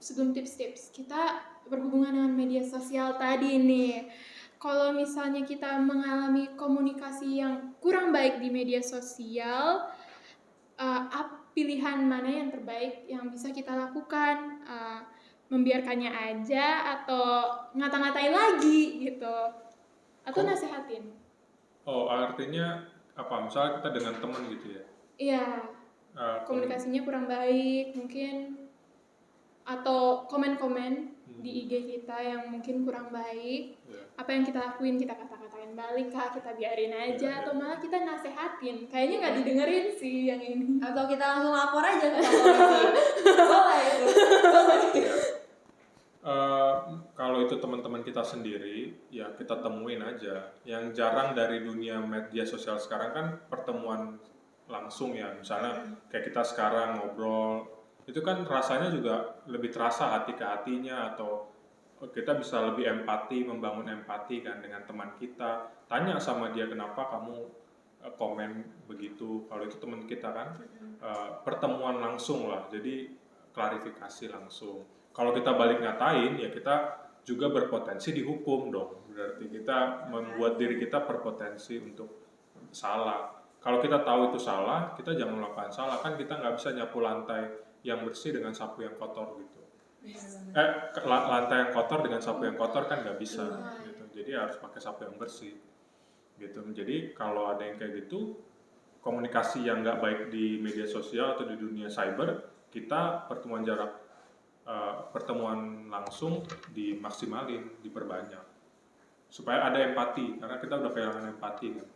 sebelum tips-tips, kita berhubungan dengan media sosial tadi nih. Kalau misalnya kita mengalami komunikasi yang kurang baik di media sosial, pilihan mana yang terbaik yang bisa kita lakukan? Membiarkannya aja atau ngata-ngatain lagi gitu? Atau nasehatin? Oh, artinya apa? Misalnya kita dengan teman gitu ya? Iya, komunikasinya kurang baik, mungkin atau komen-komen di IG kita yang mungkin kurang baik, Ya. apa yang kita lakuin kita kata-katain balik kah, kita biarin aja, Iya, atau iya. malah kita nasehatin. Kayaknya nggak didengerin sih yang ini. Atau kita langsung lapor aja ke polisi. Boleh itu. Boleh. Ya. Kalau itu teman-teman kita sendiri, ya kita temuin aja. Yang jarang dari dunia media sosial sekarang kan pertemuan langsung ya. Misalnya kayak kita sekarang ngobrol, itu kan rasanya juga lebih terasa hati ke hatinya, atau kita bisa lebih empati, membangun empati kan dengan teman kita. Tanya sama dia kenapa kamu komen begitu. Kalau itu teman kita kan pertemuan langsung lah. Jadi klarifikasi langsung. Kalau kita balik ngatain, ya kita juga berpotensi dihukum dong. Berarti kita membuat diri kita berpotensi untuk salah. Kalau kita tahu itu salah, kita jangan melakukan salah. Kan kita nggak bisa nyapu lantai yang bersih dengan sapu yang kotor gitu. Lantai yang kotor dengan sapu yang kotor kan nggak bisa. Gitu. Jadi harus pakai sapu yang bersih. Gitu. Jadi kalau ada yang kayak gitu, komunikasi yang nggak baik di media sosial atau di dunia cyber, kita pertemuan langsung dimaksimalin, diperbanyak supaya ada empati, karena kita udah kehilangan empati kan.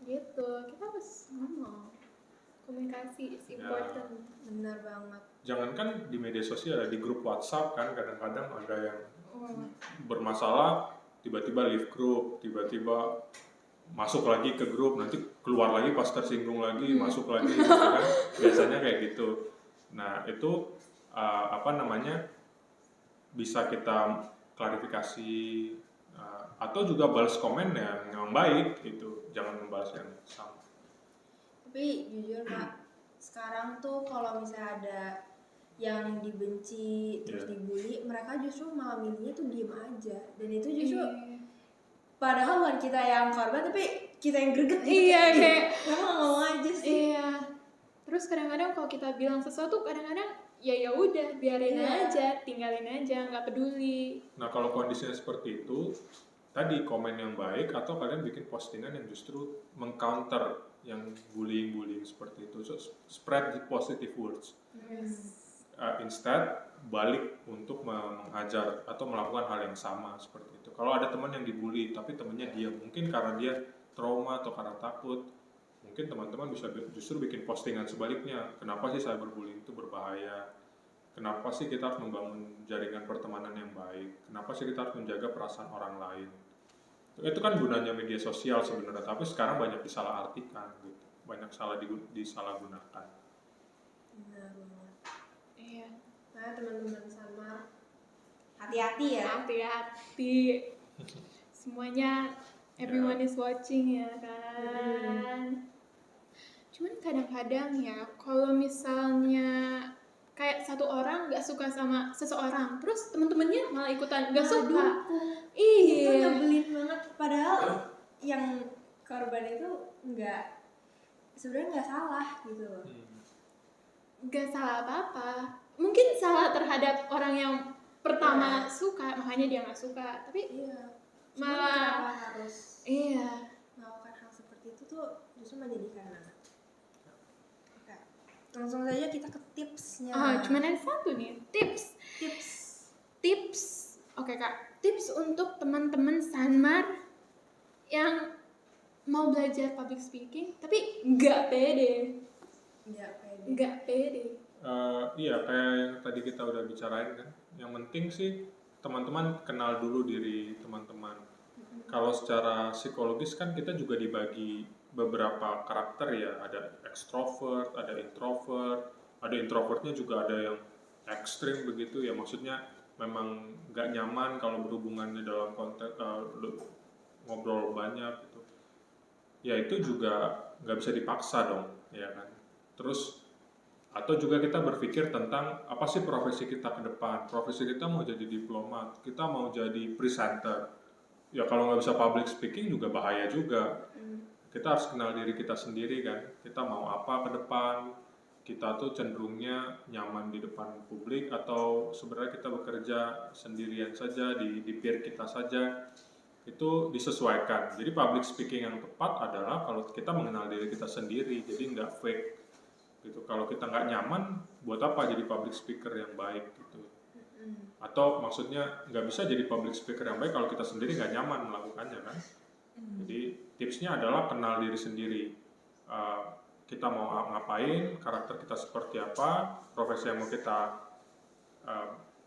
Gitu, kita harus ngomong. Komunikasi is important. Benar banget. Jangankan di media sosial, di grup WhatsApp kan kadang-kadang ada yang Oh. bermasalah, tiba-tiba leave group, tiba-tiba masuk lagi ke grup, nanti keluar lagi pas tersinggung lagi, masuk lagi, gitu kan. Biasanya kayak gitu. Nah itu bisa kita klarifikasi atau juga balas komen yang baik gitu, jangan membalas yang sama. Tapi jujur Kak, sekarang tuh kalau misalnya ada yang dibenci terus dibully, mereka justru malah milihnya tuh diem aja. Dan itu justru padahal bukan kita yang korban, tapi kita yang greget gitu. Iya, kayak memang ngomong aja sih. iya. Terus kadang-kadang kalau kita bilang sesuatu, kadang-kadang ya udah biarin aja, tinggalin aja, nggak peduli. Nah kalau kondisinya seperti itu, tadi komen yang baik atau kalian bikin postingan yang justru mengcounter yang bullying seperti itu, so, spread the positive words. Instead balik untuk menghajar atau melakukan hal yang sama seperti itu. Kalau ada teman yang dibully tapi temannya diam, mungkin karena dia trauma atau karena takut, mungkin teman-teman bisa justru bikin postingan sebaliknya. Kenapa sih cyberbullying itu berbahaya? Kenapa sih kita harus membangun jaringan pertemanan yang baik? Kenapa sih kita harus menjaga perasaan orang lain? Itu kan gunanya media sosial sebenarnya, tapi sekarang banyak disalahartikan gitu. Banyak disalahgunakan. Benar banget. Iya. Nah teman-teman sama hati-hati ya. Hati-hati. Semuanya everyone is watching ya kan. Cuman kadang-kadang ya kalau misalnya kayak satu orang nggak suka sama seseorang, terus temen-temennya malah ikutan nggak suka. Itu Iya. nyebelin banget. Padahal yang korban itu sebenarnya nggak salah gitu loh. Nggak salah apa-apa. Mungkin salah terhadap orang yang pertama suka, makanya dia nggak suka. Tapi Cuman kenapa harus melakukan hal seperti itu tuh justru menjadikan anak. Oke. Langsung saja kita ke tipsnya. Cuman ada satu nih, tips. Oke Kak, tips untuk teman-teman Sanmar yang mau belajar public speaking tapi nggak pede. Iya, kayak yang tadi kita udah bicarain kan. Yang penting sih teman-teman kenal dulu diri teman-teman. Kalau secara psikologis kan kita juga dibagi beberapa karakter ya. Ada extrovert, ada introvert. Ada introvertnya juga ada yang ekstrim begitu ya. Maksudnya memang nggak nyaman kalau berhubungannya dalam konteks ngobrol banyak gitu. Ya itu juga nggak bisa dipaksa dong, ya kan. Terus atau juga kita berpikir tentang apa sih profesi kita ke depan. Profesi kita mau jadi diplomat, kita mau jadi presenter. Ya kalau nggak bisa public speaking juga bahaya juga. Kita harus kenal diri kita sendiri kan. Kita mau apa ke depan. Kita tuh cenderungnya nyaman di depan publik atau sebenarnya kita bekerja sendirian saja di peer kita saja. Itu disesuaikan. Jadi public speaking yang tepat adalah kalau kita mengenal diri kita sendiri, jadi nggak fake gitu. Kalau kita nggak nyaman, buat apa jadi public speaker yang baik gitu. Atau maksudnya nggak bisa jadi public speaker yang baik kalau kita sendiri nggak nyaman melakukannya kan. Jadi tipsnya adalah kenal diri sendiri. Kita mau ngapain, karakter kita seperti apa, profesi yang mau kita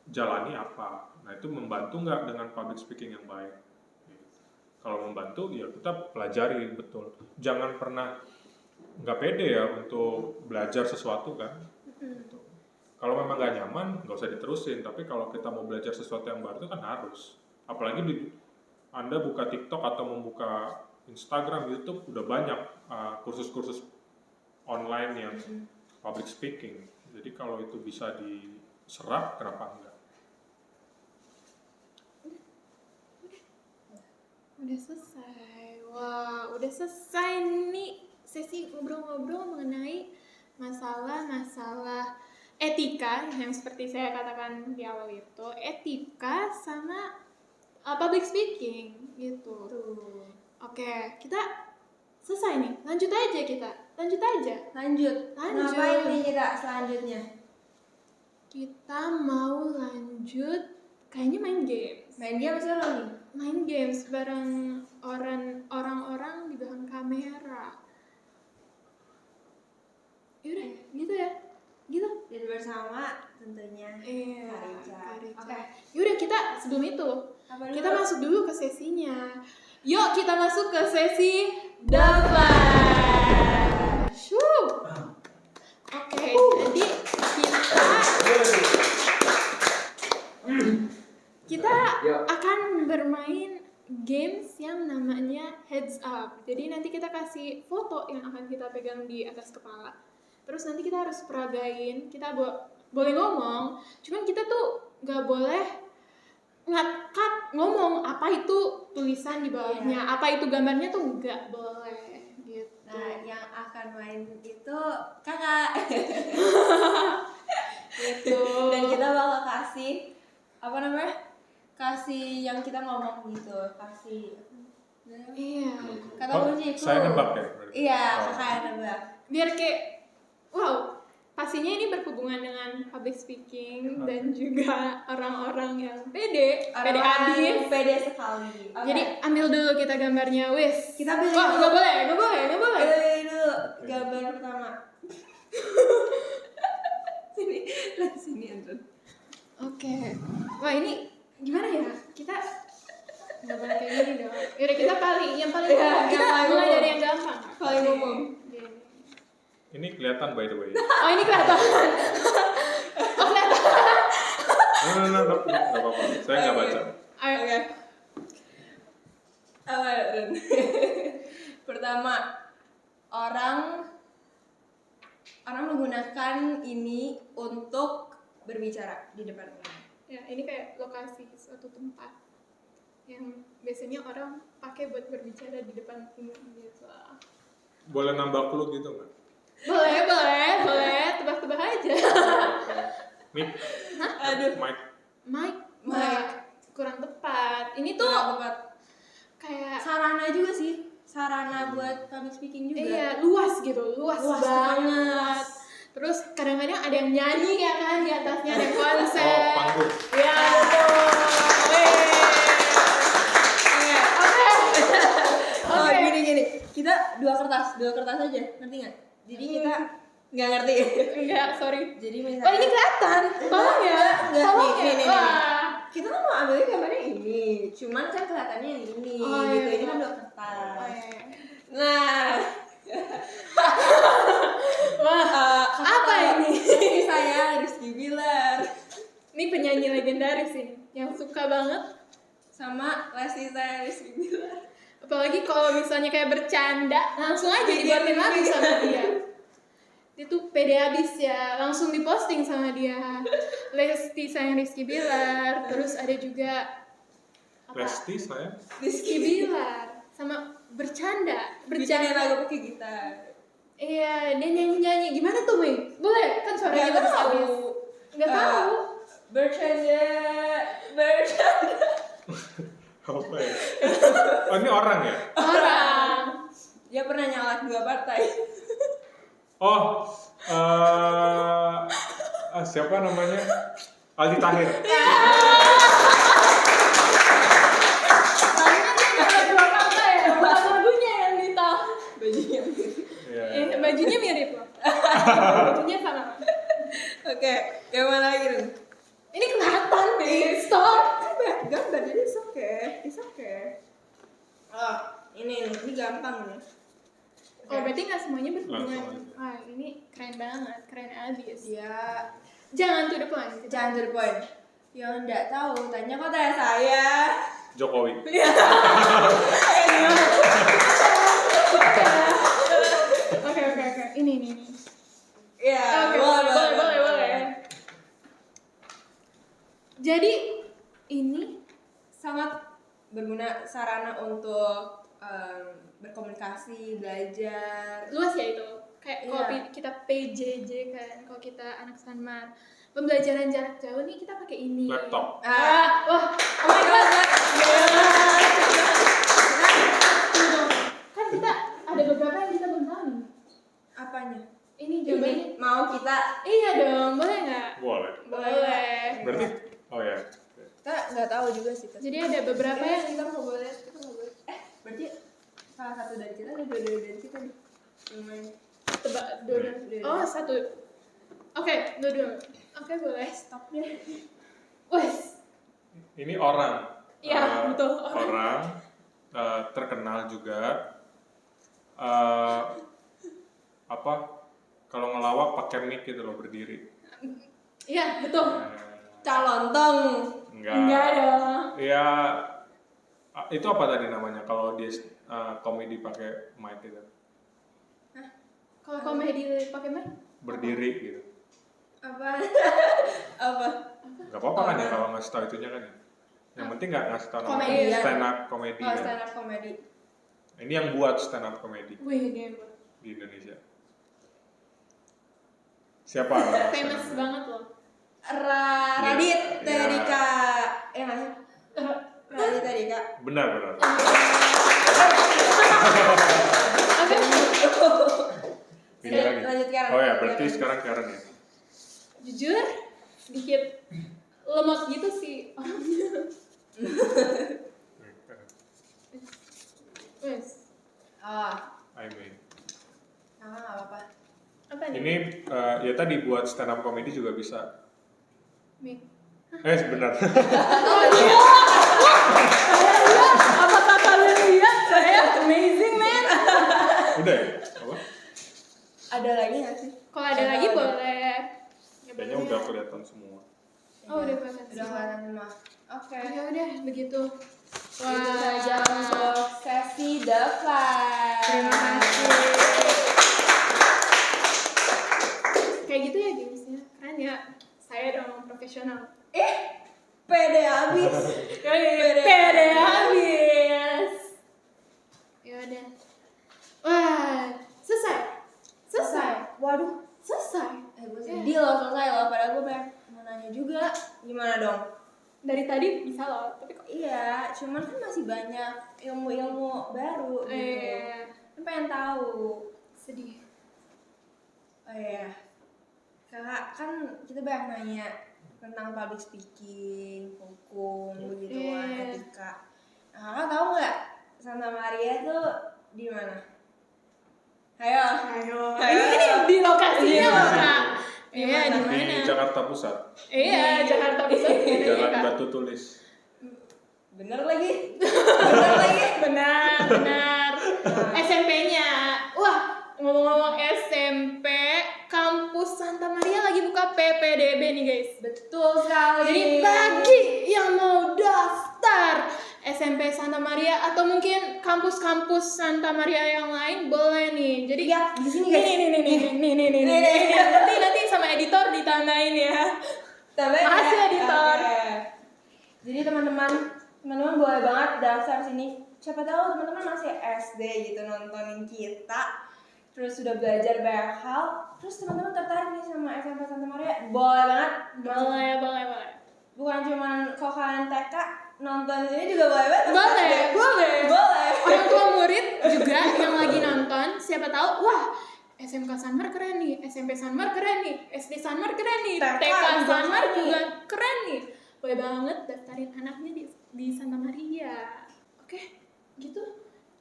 jalani apa. Nah itu membantu nggak dengan public speaking yang baik. Kalau membantu ya kita pelajari betul. Jangan pernah nggak pede ya untuk belajar sesuatu kan. Gitu. Kalau memang nggak nyaman nggak usah diterusin. Tapi kalau kita mau belajar sesuatu yang baru itu kan harus. Apalagi Anda buka TikTok atau membuka Instagram, YouTube udah banyak kursus-kursus online yang public speaking. Jadi kalau itu bisa diserap, kenapa enggak? Udah selesai. Wah, udah selesai nih sesi ngobrol-ngobrol mengenai masalah-masalah etika yang seperti saya katakan di awal itu, etika sama public speaking gitu. Oke, kita selesai nih. Lanjut aja kita. Lanjut. Ngapain nih kita selanjutnya? Kita mau lanjut kayaknya main games. Main game seru nih. Main games bareng orang-orang di belakang kamera. Yaudah, gitu ya. Gitu. Dan bersama tentunya Iya, Karica. Oke. Yaudah kita sebelum itu Apa dulu? kita masuk dulu ke sesinya. Yuk kita masuk ke sesi The Flash. Oke, jadi kita akan bermain games yang namanya heads up. Jadi nanti kita kasih foto yang akan kita pegang di atas kepala. Terus nanti kita harus peragain, kita boleh ngomong, cuman kita tuh nggak boleh ngat ngomong apa itu tulisan di bawahnya, apa itu gambarnya tuh nggak boleh gitu. Nah, yang akan main itu kakak. Gitu. Dan kita bakal kasih apa namanya? Kasih yang kita ngomong gitu, kasih Iya. kata kunci itu. Saya nebak ya? Iya, Oh. kakak yang nebak. Biar kayak wow, pastinya ini berhubungan dengan public speaking dan juga orang-orang yang pede abis. Pede sekali. Oke. Jadi ambil dulu kita gambarnya, wis. Kita pilih Wah, dulu. nggak boleh. Pilih dulu gambar pertama. sini Andrew. Oke. Wah ini gimana ya? Kita nggak boleh kayak gini dong. Yaudah kita yang paling Ya, kita yang paling mulai umum. dari yang gampang. Paling Oke. umum. Gini. Ini kelihatan by the way. Oh ini kelihatan. Oh kelihatan. Nggak apa-apa. Saya nggak baca. Ayo. Oke. Apa Ren? Pertama, orang menggunakan ini untuk berbicara di depan umum. Ya ini kayak lokasi suatu tempat yang biasanya orang pakai buat berbicara di depan umum gitu. Boleh nambah clue gitu nggak? Boleh. Tebak-tebak aja. Mic. Aduh. Mic. Mic. Mic. Kurang tepat. Ini tuh Kurang tepat. kayak Sarana juga sih. Sarana buat public speaking juga. iya luas gitu, luas Luas banget. luas. Terus kadang-kadang ada yang nyanyi ya kan di atasnya ada konser. Oh, panggung. Ya betul. Oh, Oke. gini. Kita dua kertas aja, ngerti nggak? Jadi kita nggak ngerti. Enggak, sorry. Jadi Oh misalnya. ini kelihatan, tolong ya. Enggak, Tolong nih, ya. nih. Wah. Kita kan mau ambilnya gambarnya ini, cuman kan kelihatannya yang ini, Oh, gitu. iya. Ini kan dua Oh, kertas. iya. Nah, Wah, apa ini? Ini saya Rizky Bilar Ini penyanyi legendaris ini yang suka banget. sama Lesti saya Rizky Bilar. Apalagi kalau misalnya kayak bercanda, langsung aja dibuatin lagi sama dia. Dia tuh pede abis ya, langsung diposting sama dia. Lesti sayang Rizky Bilar, terus ada juga apa? Lesti saya. Rizky Bilar sama bercanda. Bicara lagu pakai gitar. Iya, dia nyanyi-nyanyi. Gimana tuh, Mei? Boleh? Kan suaranya Nggak bagus tahu. abis. Nggak tahu. Bercanda. Apa ya? Oh ini orang ya? Orang. Dia pernah nyalak dua partai. Oh, Siapa namanya? Aldi Tahir. Dua kata ya, bukan lagunya yang ditahu. Bajunya. Iya. Bajunya mirip loh. Bajunya sama. Oke, yang mana lagi nih? Ini kelihatan deh. Stop. Gambar jadi it's okay. Oh, ini gampang nih. Oh, berarti nggak semuanya berhubungan. Langsung aja. Ah, ini keren banget, keren abis. Dia Jangan to the point. jangan to the point. Yang nggak tahu, tanya kok tanya saya. Jokowi. Oke. Ini. Iya, Oke, boleh. Jadi ini Sangat berguna sarana untuk berkomunikasi, belajar. luas ya itu. Kayak kalau Iya. kita PJJ kan, kalau kita anak Sanmar, pembelajaran jarak jauh nih kita pakai ini. Laptop. Wah, oh my god. Kan kita ada beberapa yang kita belum tahu nih. Apanya? Ini jawabannya. Ini mau kita Iya dong, boleh nggak? Boleh. Boleh. Berarti, oh ya. kita nggak tahu juga sih. Jadi ada beberapa yang kita nggak boleh. Berarti salah satu dari kita ada dua dari kita nih. Lumayan. tebak dua. Oh, satu. Oke, dua. Oke, boleh. Stop deh. Wes. Ini orang. Iya, betul. Orang terkenal juga. Apa? Kalau ngelawak pakai mic gitu loh, berdiri. Iya, betul. Calontong. Enggak dong. Ya, itu apa tadi namanya kalau dia komedi pakai mic gitu? Kalau komedi pakai mic? Berdiri gitu. Apa? Apa? Gak apa-apa kan ya kalau ngasih tahu itunya kan ya. Yang penting nggak ngasih tahu nama Komedian. stand up comedy Oh, kan. stand up comedy. Ini yang buat stand up comedy Wih, dia di Indonesia. Siapa? orang stand famous up? banget loh. Radit Iya. Terika. Nggak sih? Radit Terika. Benar. Oke. Ini lagi. Lanjut Karen. Oh ya, berarti sekarang Karen ya. Jujur, sedikit lemot gitu sih orangnya. Wes. I mean. Nggak apa-apa. Apa nih? Ini ya tadi buat stand up comedy juga bisa. Mic. Benar. Oh iya. Apakah kalian lihat saya amazing man? Udah ya? Apa? Ada lagi nggak sih? Kalau ada lagi boleh. Ya, Kayaknya boleh. udah kelihatan semua. Oh, udah kelihatan Udah semua. kelihatan semua. Oke. Ya udah begitu. Itu saja untuk sesi The Flash. Terima kasih. Kayak gitu ya gamesnya. Keren ya. Saya dong profesional. Pede abis. Pede habis. Ya udah. Wah, selesai. Waduh. Selesai. Gue sedih loh selesai loh. Padahal gue pengen mau nanya juga. Gimana dong? Dari tadi bisa loh, tapi kok Iya, cuman kan masih banyak ilmu-ilmu baru gitu. Kan pengen tahu. sedih. Oh iya. Kakak kan kita banyak nanya tentang public speaking, hukum, begituan, etika. Nah, kakak tahu nggak Santa Maria tuh di mana? Ayo. Ini di lokasinya loh, Kak. Di Iya, mana? di mana? Di Jakarta Pusat, Iya, Jakarta Pusat. Jalan Batu Tulis. Bener lagi. Benar. SMP-nya. Wah, ngomong-ngomong SMP, kampus Santa Maria lagi buka PPDB nih, guys. Betul sekali. Jadi bagi yang mau daftar SMP Santa Maria atau mungkin kampus-kampus Santa Maria yang lain boleh nih. Jadi lihat di sini guys. nih. Nanti sama editor ditandain ya. Makasih, editor. Oke. Jadi teman-teman boleh banget daftar sini. Siapa tahu teman-teman masih SD gitu nontonin kita. Terus sudah belajar banyak hal. Terus teman-teman tertarik nih sama SMP Santa Maria. Boleh banget. Boleh. Bukan cuma kalau kalian TK nonton ini juga boleh banget. Boleh. Boleh. Orang tua murid juga yang lagi nonton, siapa tahu, wah SMK Sanmar keren nih, SMP Sanmar keren nih, SD Sanmar keren nih, TK TK juga Sanmar keren juga keren nih. Boleh banget daftarin anaknya di Santa Maria. Oke, gitu.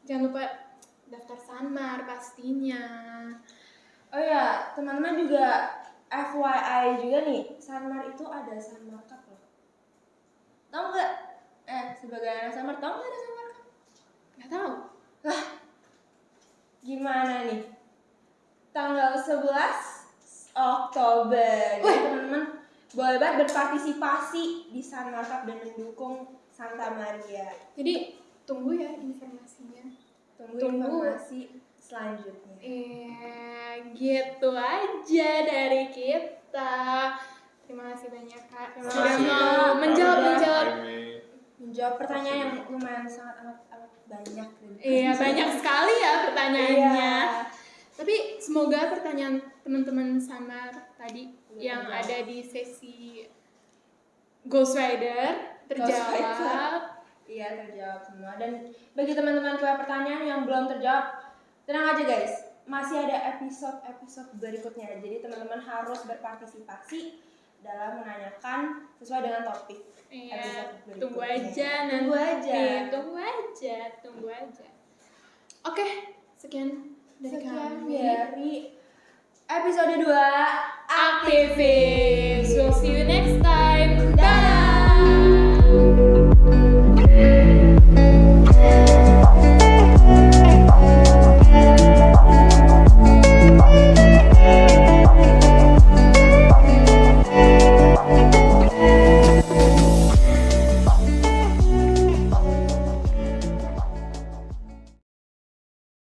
Jangan lupa daftar Sanmar pastinya. Oh ya, teman-teman juga FYI juga nih, Sanmar itu ada Sanmar Cup loh. Tahu nggak? Sebagai anak Sanmar, tahu nggak ada Sanmar Cup? Nggak tahu. Gimana nih? Tanggal 11 Oktober. Jadi teman-teman boleh banget berpartisipasi di Sanmar Cup dan mendukung Santa Maria. Jadi tunggu ya informasinya. Tunggu Tunggu. informasi selanjutnya. Gitu aja dari kita. Terima kasih banyak Kak. Terima Sudah kasih, mau Kak. menjawab. Aimi. Menjawab pertanyaan yang lumayan sangat amat banyak. Iya, banyak sekali ya pertanyaannya. Iya. Tapi semoga pertanyaan teman-teman Sanmar tadi Udah yang terjawab. ada di sesi Ghost Rider terjawab. Iya, terjawab semua. Dan bagi teman-teman yang punya pertanyaan yang belum terjawab, tenang aja guys, masih ada episode berikutnya. Jadi teman-teman harus berpartisipasi dalam menanyakan sesuai dengan topik. Iya, Episode berikutnya. tunggu aja nanti. Tunggu aja. Iya, tunggu aja. Oke, sekian dari Sekian kami. dari episode 2 Aktivis. We'll see you next time.